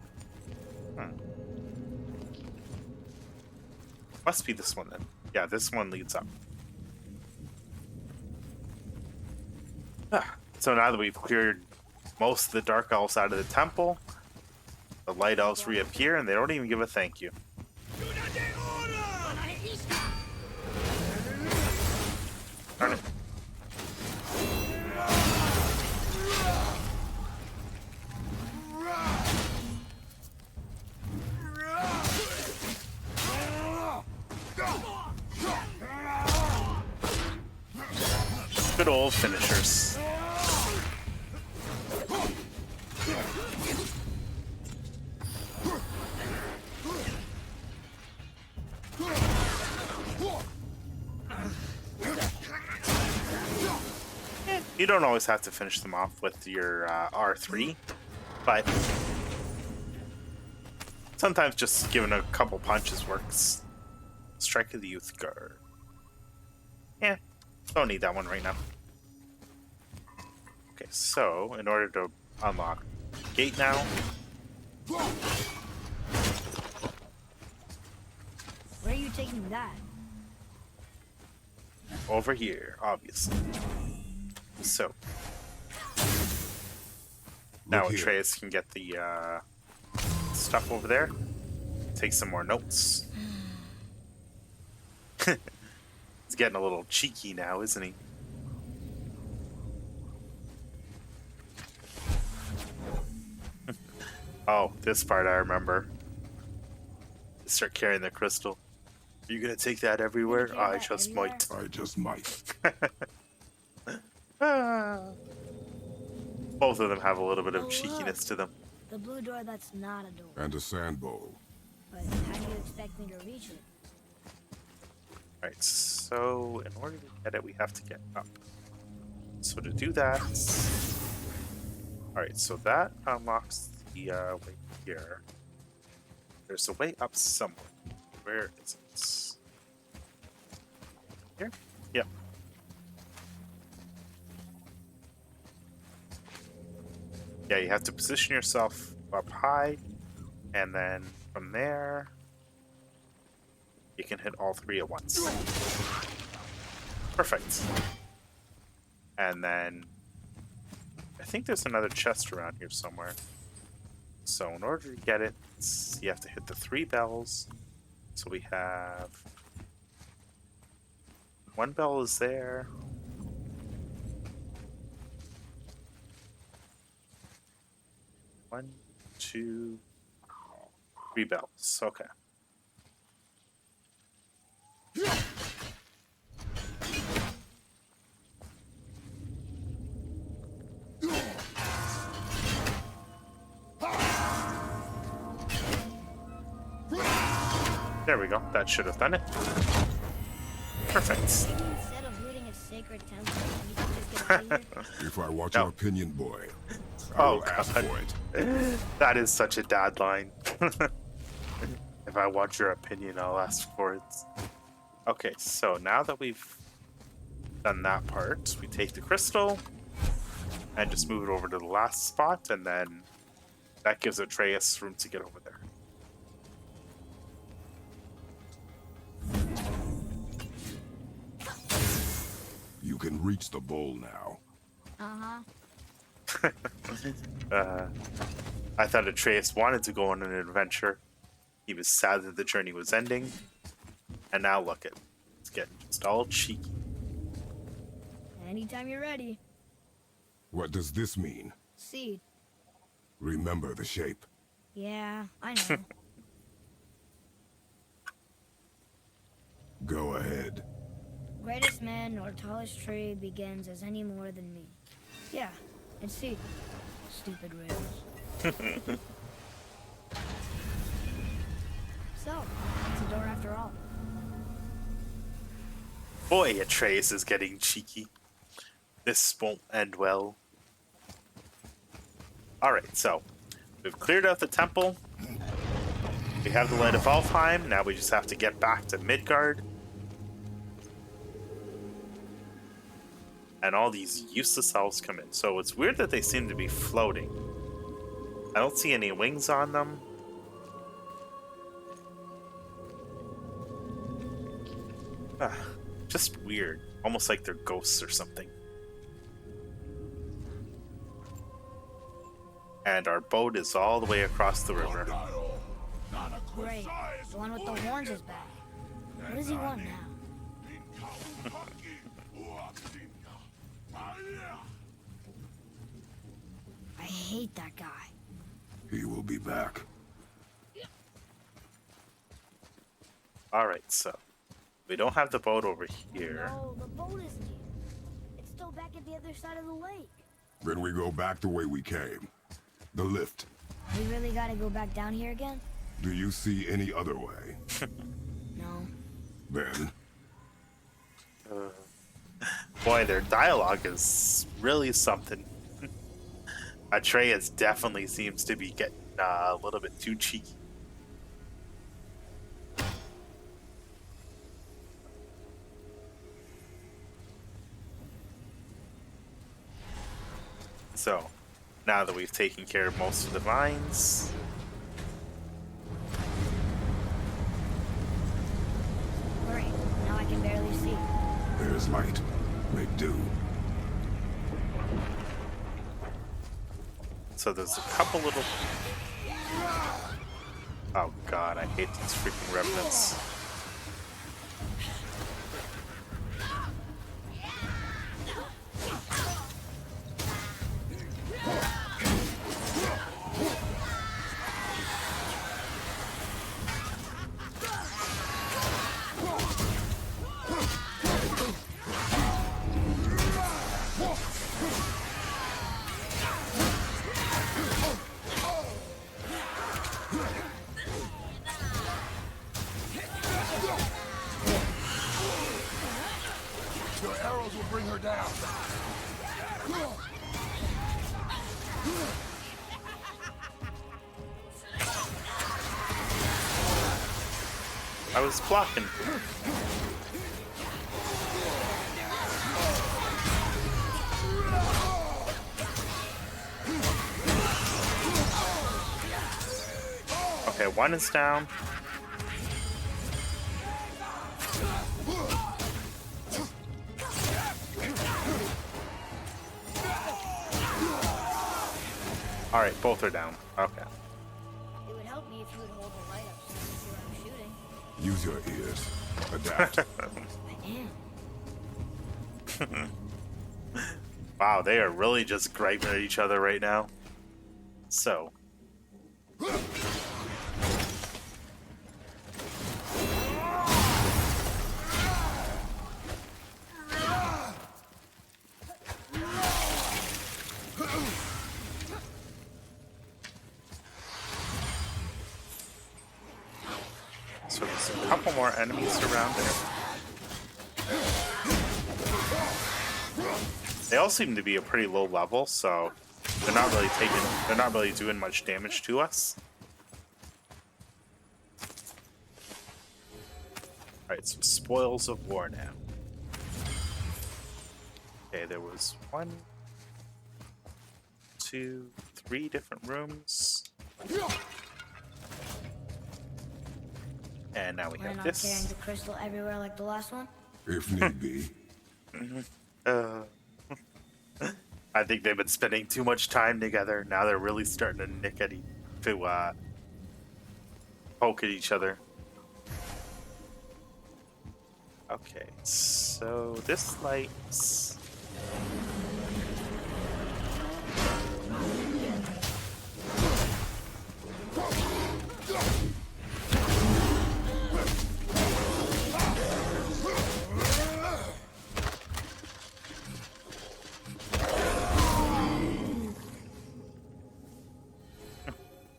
Must be this one then. Yeah, this one leads up. So now that we've cleared most of the Dark Elves out of the temple, the Light Elves reappear and they don't even give a thank you. Darn it. Good old finishers. You don't always have to finish them off with your R3, but sometimes just giving a couple punches works. Strike of the Youth Guard. Yeah, don't need that one right now. Okay, so in order to unlock the gate now, Where are you taking that? over here, obviously. So now Look here. Atreus can get the stuff over there. take some more notes. He's getting a little cheeky now, isn't he? Oh, this part I remember. Start carrying the crystal. Are you gonna take that everywhere? carry I that just everywhere? might. I just might. Both of them have a little bit of Oh, cheekiness to them. The blue door that's not a door. And a sand bowl. But how do you expect me to reach it? Alright, so in order to get it, we have to get up. So to do that... Alright, so that unlocks the way here. There's a way up somewhere. Where is it? Here? Yep. Yeah, you have to position yourself up high, and then from there, you can hit all three at once. Perfect. And then, I think there's another chest around here somewhere. So in order to get it, you have to hit the 3 bells. So we have... 1 bell is there. One, 2, 3 bells. Okay. There we go. That should have done it. Perfect. Maybe instead of looting a sacred temple, you can just get out of here? If I watch No. your opinion, boy, I Oh, will ask God. for it. That is such a dad line. If I want your opinion, I'll ask for it. Okay, so now that we've done that part, we take the crystal and just move it over to the last spot, and then that gives Atreus room to get over there. You can reach the bowl now. Uh-huh. I thought Atreus wanted to go on an adventure. He was sad that the journey was ending. And now look at it's getting just all cheeky. Anytime you're ready. What does this mean? Seed. Remember the shape. Yeah, I know. Go ahead. Greatest man or tallest tree begins as any more than me. Yeah, it's seed. Stupid riddles. So, it's a door after all. Boy, Atreus is getting cheeky. This won't end well. Alright, so we've cleared out the temple. We have the Light of Alfheim. Now we just have to get back to Midgard. And all these useless elves come in. So it's weird that they seem to be floating. I don't see any wings on them. Just weird. Almost like they're ghosts or something. And our boat is all the way across the river. Great. The one with the horns is back. What does he want now? I hate that guy. He will be back. Alright, so we don't have the boat over here. No, the boat isn't here. It's still back at the other side of the lake. Then we go back the way we came. The lift. We really gotta go back down here again? Do you see any other way? No. Then, Boy, their dialogue is really something. Atreus definitely seems to be getting a little bit too cheeky. So, now that we've taken care of most of the vines, Great. Now I can barely see. there's light. Make do. so there's a couple little... Oh god, I hate these freaking revenants. Your arrows will bring her down. I was blocking. Okay, one is down. Alright, both are down. Okay. It would help me if you would hold the light up so I can see what I'm shooting. Use your ears. Adapt. I am. Wow, they are really just griping at each other right now. So. So there's a couple more enemies around there. They all seem to be a pretty low level, so they're not really doing much damage to us. Alright, so spoils of war now. Okay, there was 1, 2, 3 different rooms. And now we Plan have on this. carrying the crystal everywhere like the last one? If need be. I think they've been spending too much time together. Now they're really starting to poke at each other. Okay, so this light's...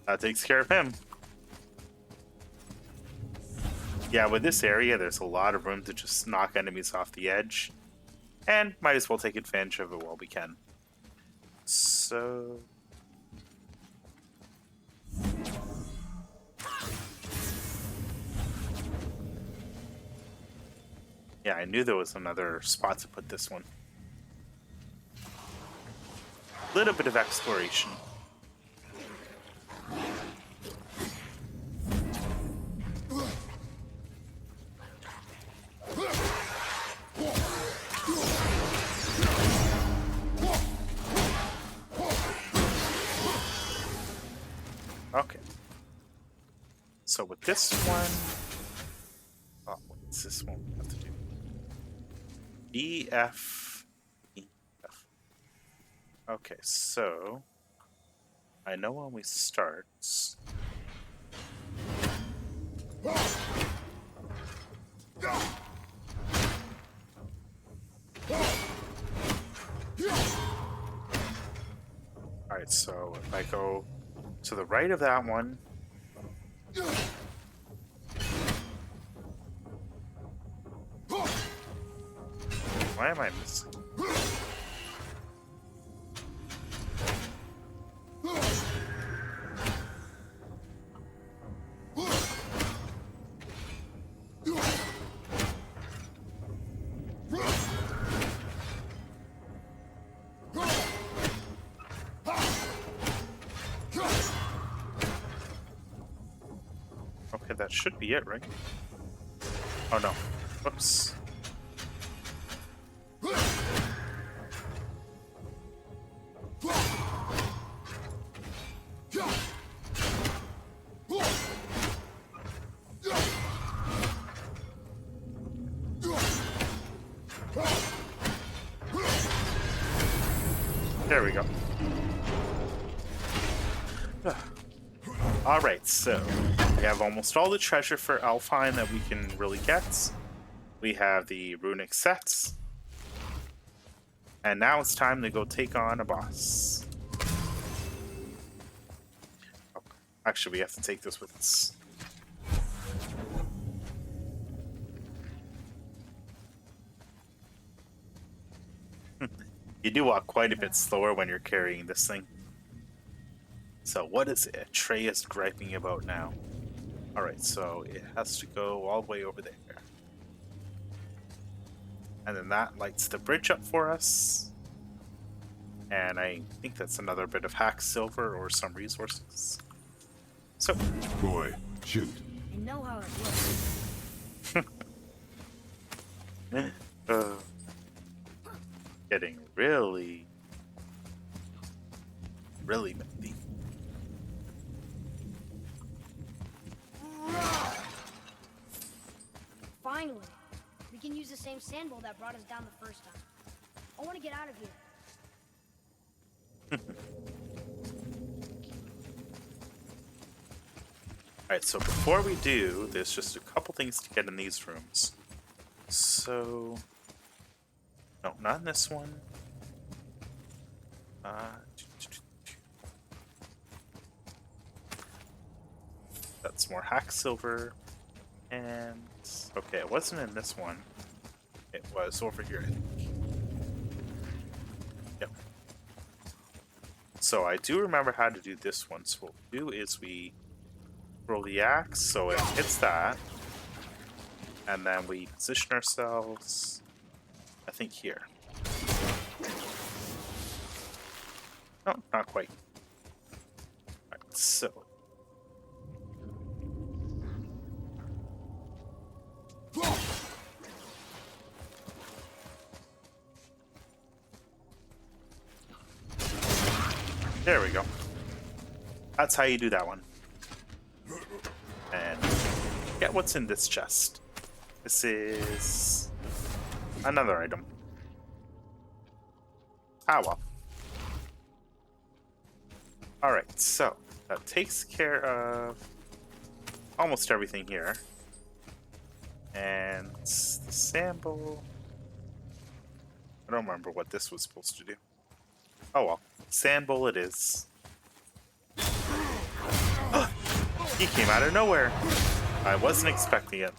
That takes care of him. Yeah, with this area, there's a lot of room to just knock enemies off the edge. And might as well take advantage of it while we can. So... yeah, I knew there was another spot to put this one. Little bit of exploration. Okay. So with this one... oh, what's this one we have to do? E, F, E, F. Okay, so... I know when we start... Alright, so if I go to the right of that one... why am I missing? Okay, that should be it, right? Oh no. Whoops. There we go. Alright, so we have almost all the treasure for Alfheim that we can really get. We have the runic sets. And now it's time to go take on a boss. Oh, actually, we have to take this with us. You do walk quite a bit slower when you're carrying this thing. So what is Atreus griping about now? Alright, so it has to go all the way over there. And then that lights the bridge up for us. And I think that's another bit of hack silver or some resources. So, Boy, shoot. I know how it works. getting really messy. Finally, we can use the same sand bowl that brought us down the first time. I want to get out of here. Alright, so before we do, there's just a couple things to get in these rooms. So... no, not in this one. That's more hack silver. And... okay, it wasn't in this one. It was over here, I think. Yep. So I do remember how to do this one. So what we do is we roll the axe so it hits that. And then we position ourselves, I think, here. No, not quite. Alright, so. There we go. That's how you do that one. And get what's in this chest. This is another item. Ah, well. Alright, so that takes care of almost everything here. And the sample. I don't remember what this was supposed to do. Oh well. Sand bowl it is. He came out of nowhere. I wasn't expecting it.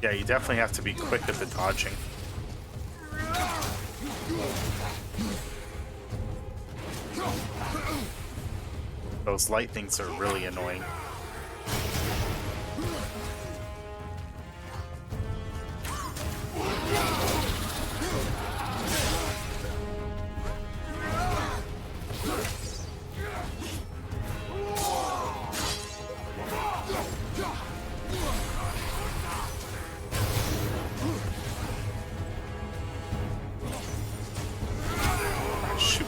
Yeah, you definitely have to be quick at the dodging. Those light things are really annoying. Shoot.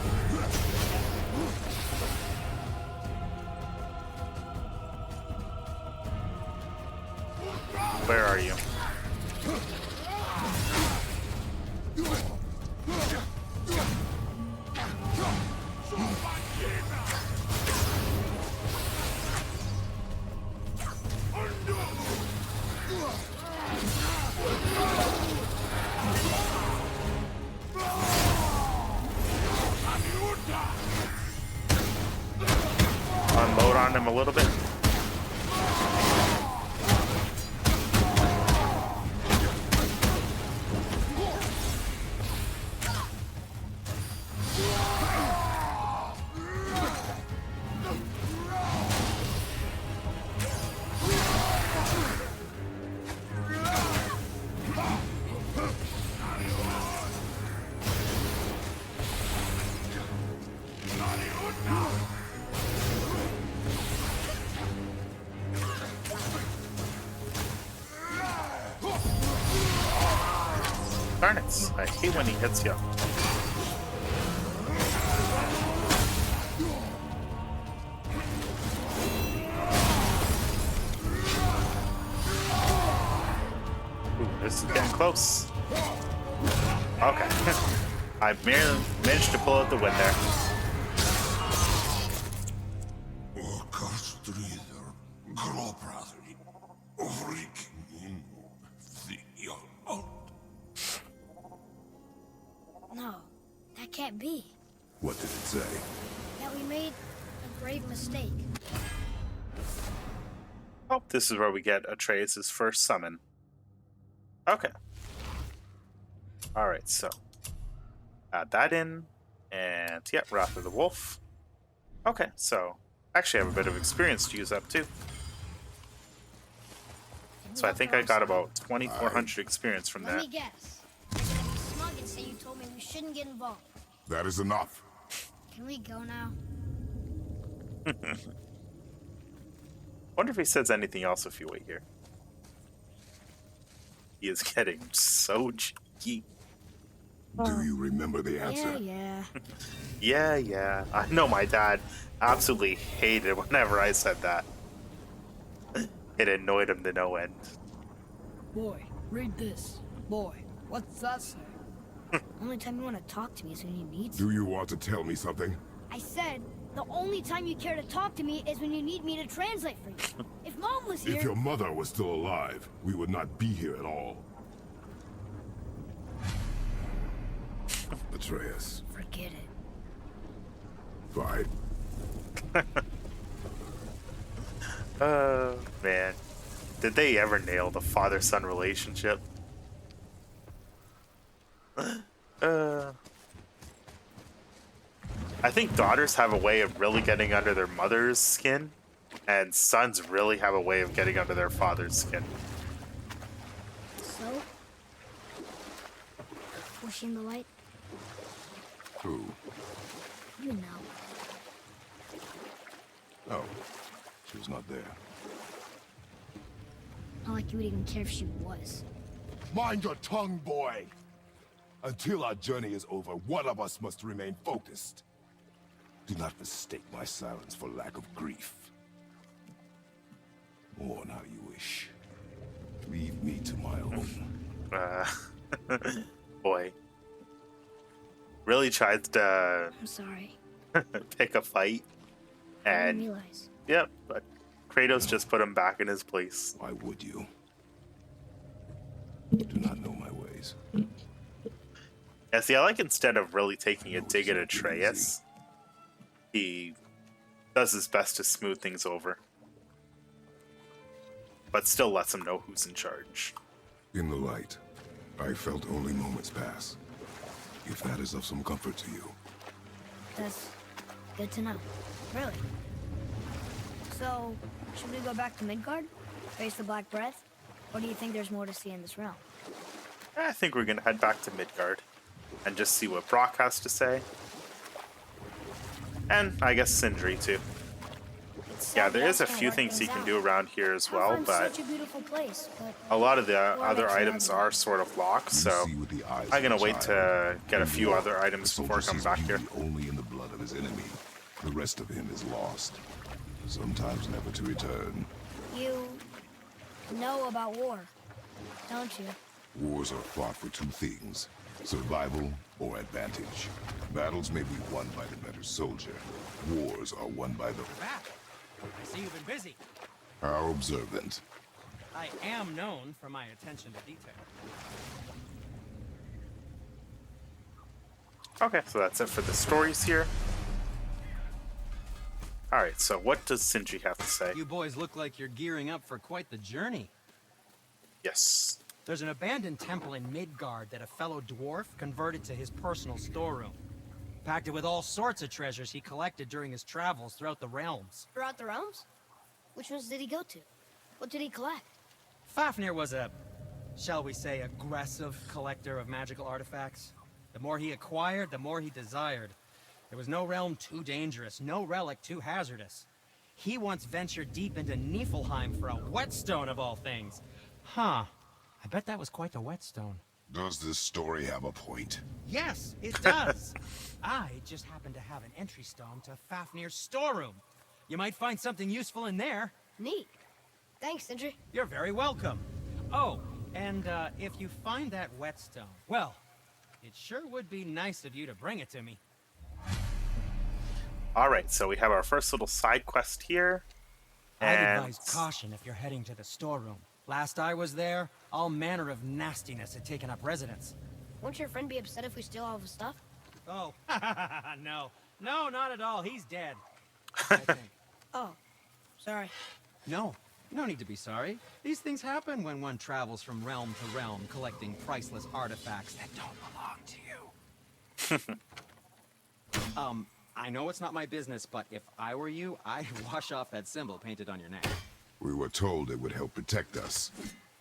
Where are you? Unload on him a little bit. Darn it. I hate when he hits you. Ooh, this is getting close. Okay. I merely managed to pull out the win there. No, that can't be. What did it say? That we made a grave mistake. Oh, this is where we get Atreus' first summon. Okay. Alright, so add that in. And yeah, Wrath of the Wolf. Okay, so actually I have a bit of experience to use up too. So I think I got about 2,400 experience from Let that. me guess. You're gonna be smug and say you told me we shouldn't get involved. That is enough. Can we go now? Wonder if he says anything else if you wait here. He is getting so cheeky. Do you remember the answer? Yeah. Yeah. I know my dad absolutely hated whenever I said that. It annoyed him to no end. Boy, read this. Boy, what's that say? Only time you want to talk to me is when you need Do you want to tell me something? I said, the only time you care to talk to me is when you need me to translate for you. If Mom was here... If your mother was still alive, we would not be here at all. Atreus. Forget it. Fine. Oh, man. Did they ever nail the father-son relationship? I think daughters have a way of really getting under their mother's skin, and sons really have a way of getting under their father's skin. So? Was she in the light? Who? You know. Oh, she was not there. Not like you would even care if she was. Mind your tongue, boy! Until our journey is over, one of us must remain focused. Do not mistake my silence for lack of grief. Mourn how you wish. Leave me to my own. Boy. Really tried to I'm sorry. pick a fight. I didn't And, realize. yep, but Kratos just put him back in his place. Why would you? Do not know my ways. Yeah, see, I like instead of really taking a dig at Atreus, he does his best to smooth things over. But still lets him know who's in charge. In the light, I felt only moments pass. If that is of some comfort to you. That's good to know. Really. So, should we go back to Midgard? Face the Black Breath? Or do you think there's more to see in this realm? I think we're going to head back to Midgard and just see what Brock has to say. And I guess Sindri too. Yeah, there is a few things he can do around here as well, but Such a beautiful place, but a lot of the Well, other that's items another are sort of locked, so I'm going to wait to get a few other items before coming back here. Only in the blood of his enemy. The rest of him is lost. Sometimes never to return. you know about war, don't you? Wars are fought for two things. Survival or advantage. Battles may be won by the better soldier. Wars are won by the... Back. I see you've been busy. How observant. I am known for my attention to detail. Okay, so that's it for the stories here. Alright, so what does Sindri have to say? You boys look like you're gearing up for quite the journey. Yes. There's an abandoned temple in Midgard that a fellow dwarf converted to his personal storeroom. Packed it with all sorts of treasures he collected during his travels throughout the realms. Throughout the realms? Which ones did he go to? What did he collect? Fafnir was a, shall we say, aggressive collector of magical artifacts. The more he acquired, the more he desired. There was no realm too dangerous, no relic too hazardous. He once ventured deep into Niflheim for a whetstone of all things. Huh. I bet that was quite the whetstone. Does this story have a point? Yes, it does. I just happen to have an entry stone to Fafnir's storeroom. You might find something useful in there. Neat. Thanks, Sindri. You're very welcome. Oh, and if you find that whetstone, well, it sure would be nice of you to bring it to me. All right, so we have our first little side quest here. I'd And advise caution if you're heading to the storeroom. Last I was there, all manner of nastiness had taken up residence. Won't your friend be upset if we steal all of his stuff? Oh, no. No, not at all. He's dead. I think. Oh, sorry. No need to be sorry. These things happen when one travels from realm to realm, collecting priceless artifacts that don't belong to you. I know it's not my business, but if I were you, I'd wash off that symbol painted on your neck. We were told it would help protect us.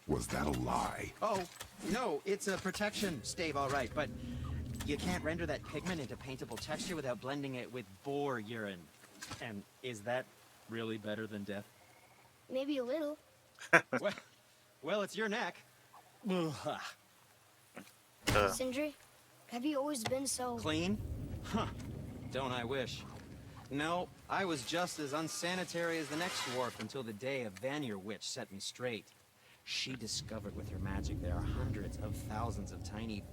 Was that a lie? Oh, no, it's a protection stave, all right, but you can't render that pigment into paintable texture without blending it with boar urine. And is that really better than death? Maybe a little. Well, it's your neck. Ugh. Sindri, have you always been so... Clean? Huh. Don't I wish. No, I was just as unsanitary as the next dwarf until the day a Vanir witch set me straight. She discovered with her magic there are hundreds of thousands of tiny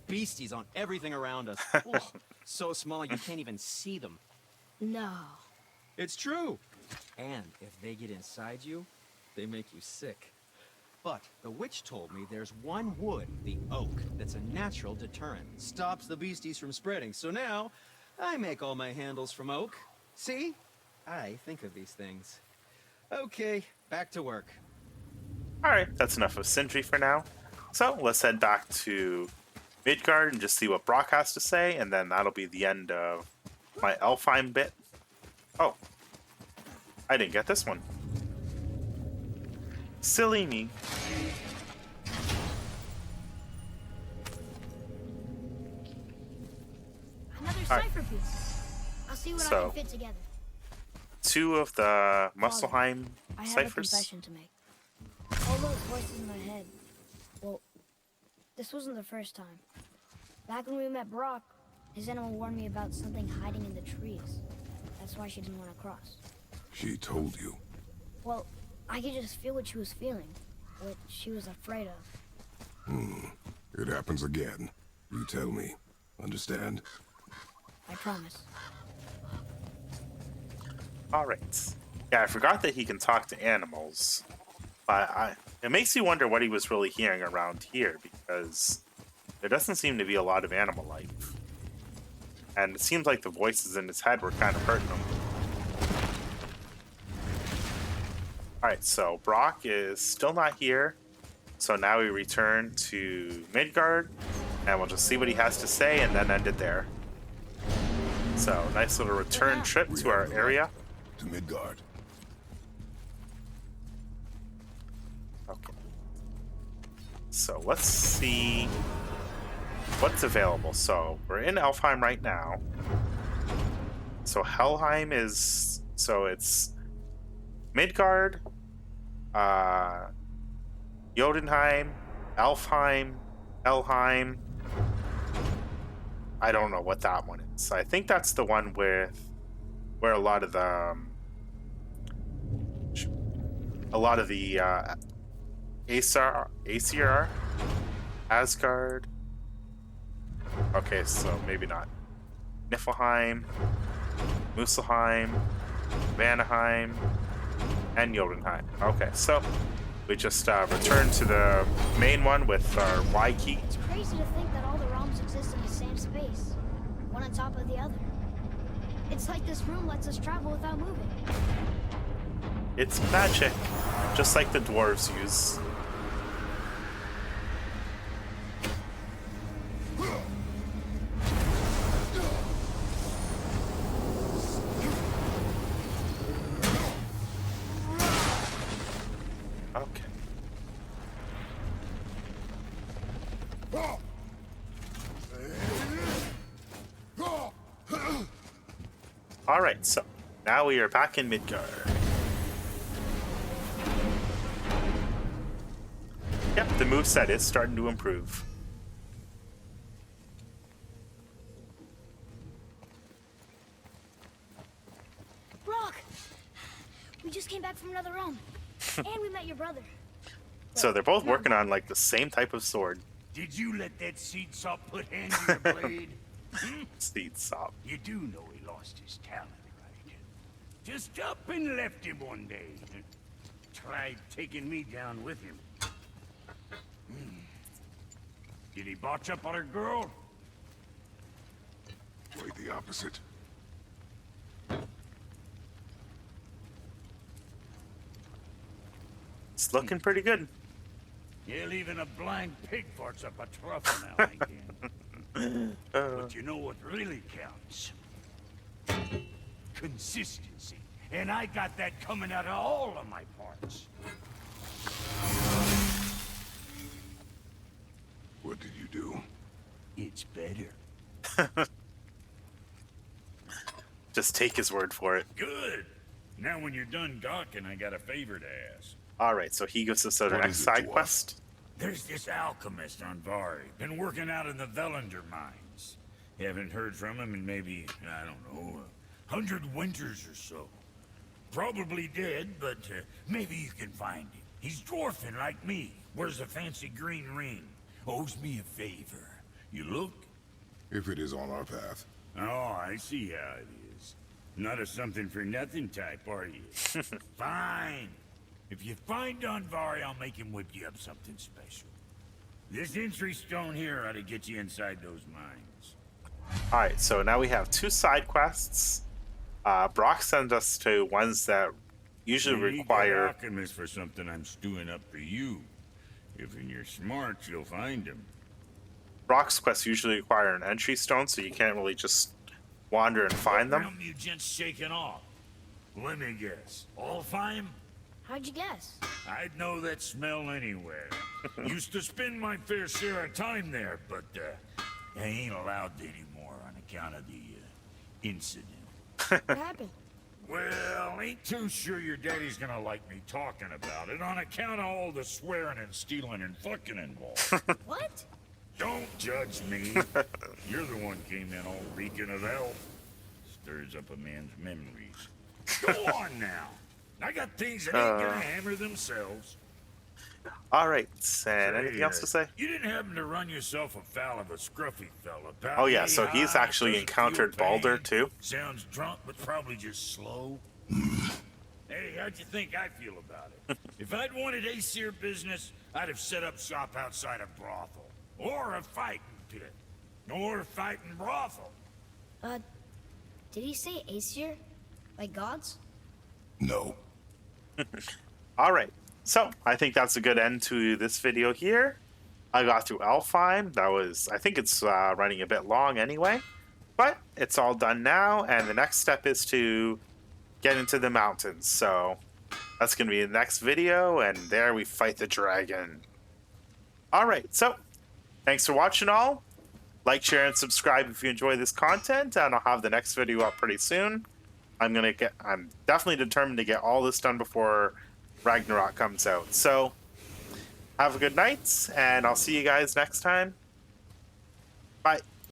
beasties on everything around us. Oh, so small you can't even see them. No. It's true. And if they get inside you, they make you sick. But the witch told me there's one wood, the oak, that's a natural deterrent. Stops the beasties from spreading. So now, I make all my handles from oak. See? I think of these things. Okay, back to work. all right, that's enough of Sindri for now. So let's head back to Midgard and just see what Brock has to say, and then that'll be the end of my Elfheim bit. Oh, I didn't get this one. Silly me. Another All right. cipher piece. I'll see what I So- can fit together. 2 of the Muspelheim I have a ciphers. confession to make. All those voices in my head. Well, this wasn't the first time. Back when we met Brock, his animal warned me about something hiding in the trees. That's why she didn't want to cross. She told you. Well, I could just feel what she was feeling. What she was afraid of. It happens again. You tell me. Understand? I promise. All right. Yeah, I forgot that he can talk to animals, but it makes you wonder what he was really hearing around here, because there doesn't seem to be a lot of animal life, and it seems like the voices in his head were kind of hurting him. All right, so Brock is still not here, so now we return to Midgard, and we'll just see what he has to say, and then end it there. So nice little return trip to our area. To Midgard. Okay. So let's see what's available. So we're in Elfheim right now. So Helheim is, so it's Midgard, Jotunheim, Elfheim, Helheim. I don't know what that one is. I think that's the one where a lot of the Aesir, Asgard. Okay, so maybe not. Niflheim, Muspelheim, Vanaheim, and Jotunheim. Okay, so we just returned to the main one with our Y key. It's crazy to think that all the realms exist in the same space, one on top of the other. It's like this room lets us travel without moving. It's magic, just like the dwarves use. Okay. All right, so now we are back in Midgard. Yep, the moveset is starting to improve. We just came back from another realm. And we met your brother. So they're both Not working on like the same type of sword. Did you let that seed sop put hand to your blade? Seed sop. You do know he lost his talent, right? Just up and left him one day. Tried taking me down with him. Did he botch up on a girl? Quite the opposite. It's looking pretty good. Yeah, even a blind pig farts up a truffle now and again. But you know what really counts? Consistency. And I got that coming out of all of my parts. What did you do? It's better. Just take his word for it. Good. Now when you're done gawking, I got a favor to ask. All right, so he gives us our What next is it, side dwarf? quest. There's this alchemist on Vari. Been working out in the Velander mines. Haven't heard from him in maybe, I don't know, 100 winters or so. Probably dead, but maybe you can find him. He's dwarfing like me. Wears a fancy green ring. Owes me a favor. You look? If it is on our path. Oh, I see how it is. Not a something-for-nothing type, are you? Fine. If you find Donvari, I'll make him whip you up something special. This entry stone here ought to get you inside those mines. All right, so now we have 2 side quests. Brock sends us to ones that usually You need that require. alchemist for something I'm stewing up for you. If you're smart, you'll find him. Brock's quests usually require an entry stone, so you can't really just wander and find them. Realm you gents shaking off? Let me guess. Alfheim? How'd you guess? I'd know that smell anywhere. Used to spend my fair share of time there, but I ain't allowed anymore on account of the incident. What happened? Well, ain't too sure your daddy's gonna like me talking about it on account of all the swearing and stealing and fucking involved. What? Don't judge me. You're the one came in all reeking of hell. Stirs up a man's memories. Go on now. I got things that ain't gonna hammer themselves. All right, and anything else to say? You didn't happen to run yourself afoul of a scruffy fella, pal? Oh yeah, so he's actually Doesn't encountered feel pain. Baldur too. Sounds drunk, but probably just slow. Hey, how'd you think I feel about it? If I'd wanted Aesir business, I'd have set up shop outside a brothel. Or a fighting pit. Or a fighting brothel. Did he say Aesir? Like gods? No. All right, so I think that's a good end to this video here. I got through Alfheim. That was, I think it's running a bit long anyway, but it's all done now, and the next step is to get into the mountains. So that's going to be the next video, and there we fight the dragon. All right, so thanks for watching all. Like, share, and subscribe if you enjoy this content, and I'll have the next video up pretty soon. I'm definitely determined to get all this done before Ragnarok comes out. So have a good night, and I'll see you guys next time. Bye.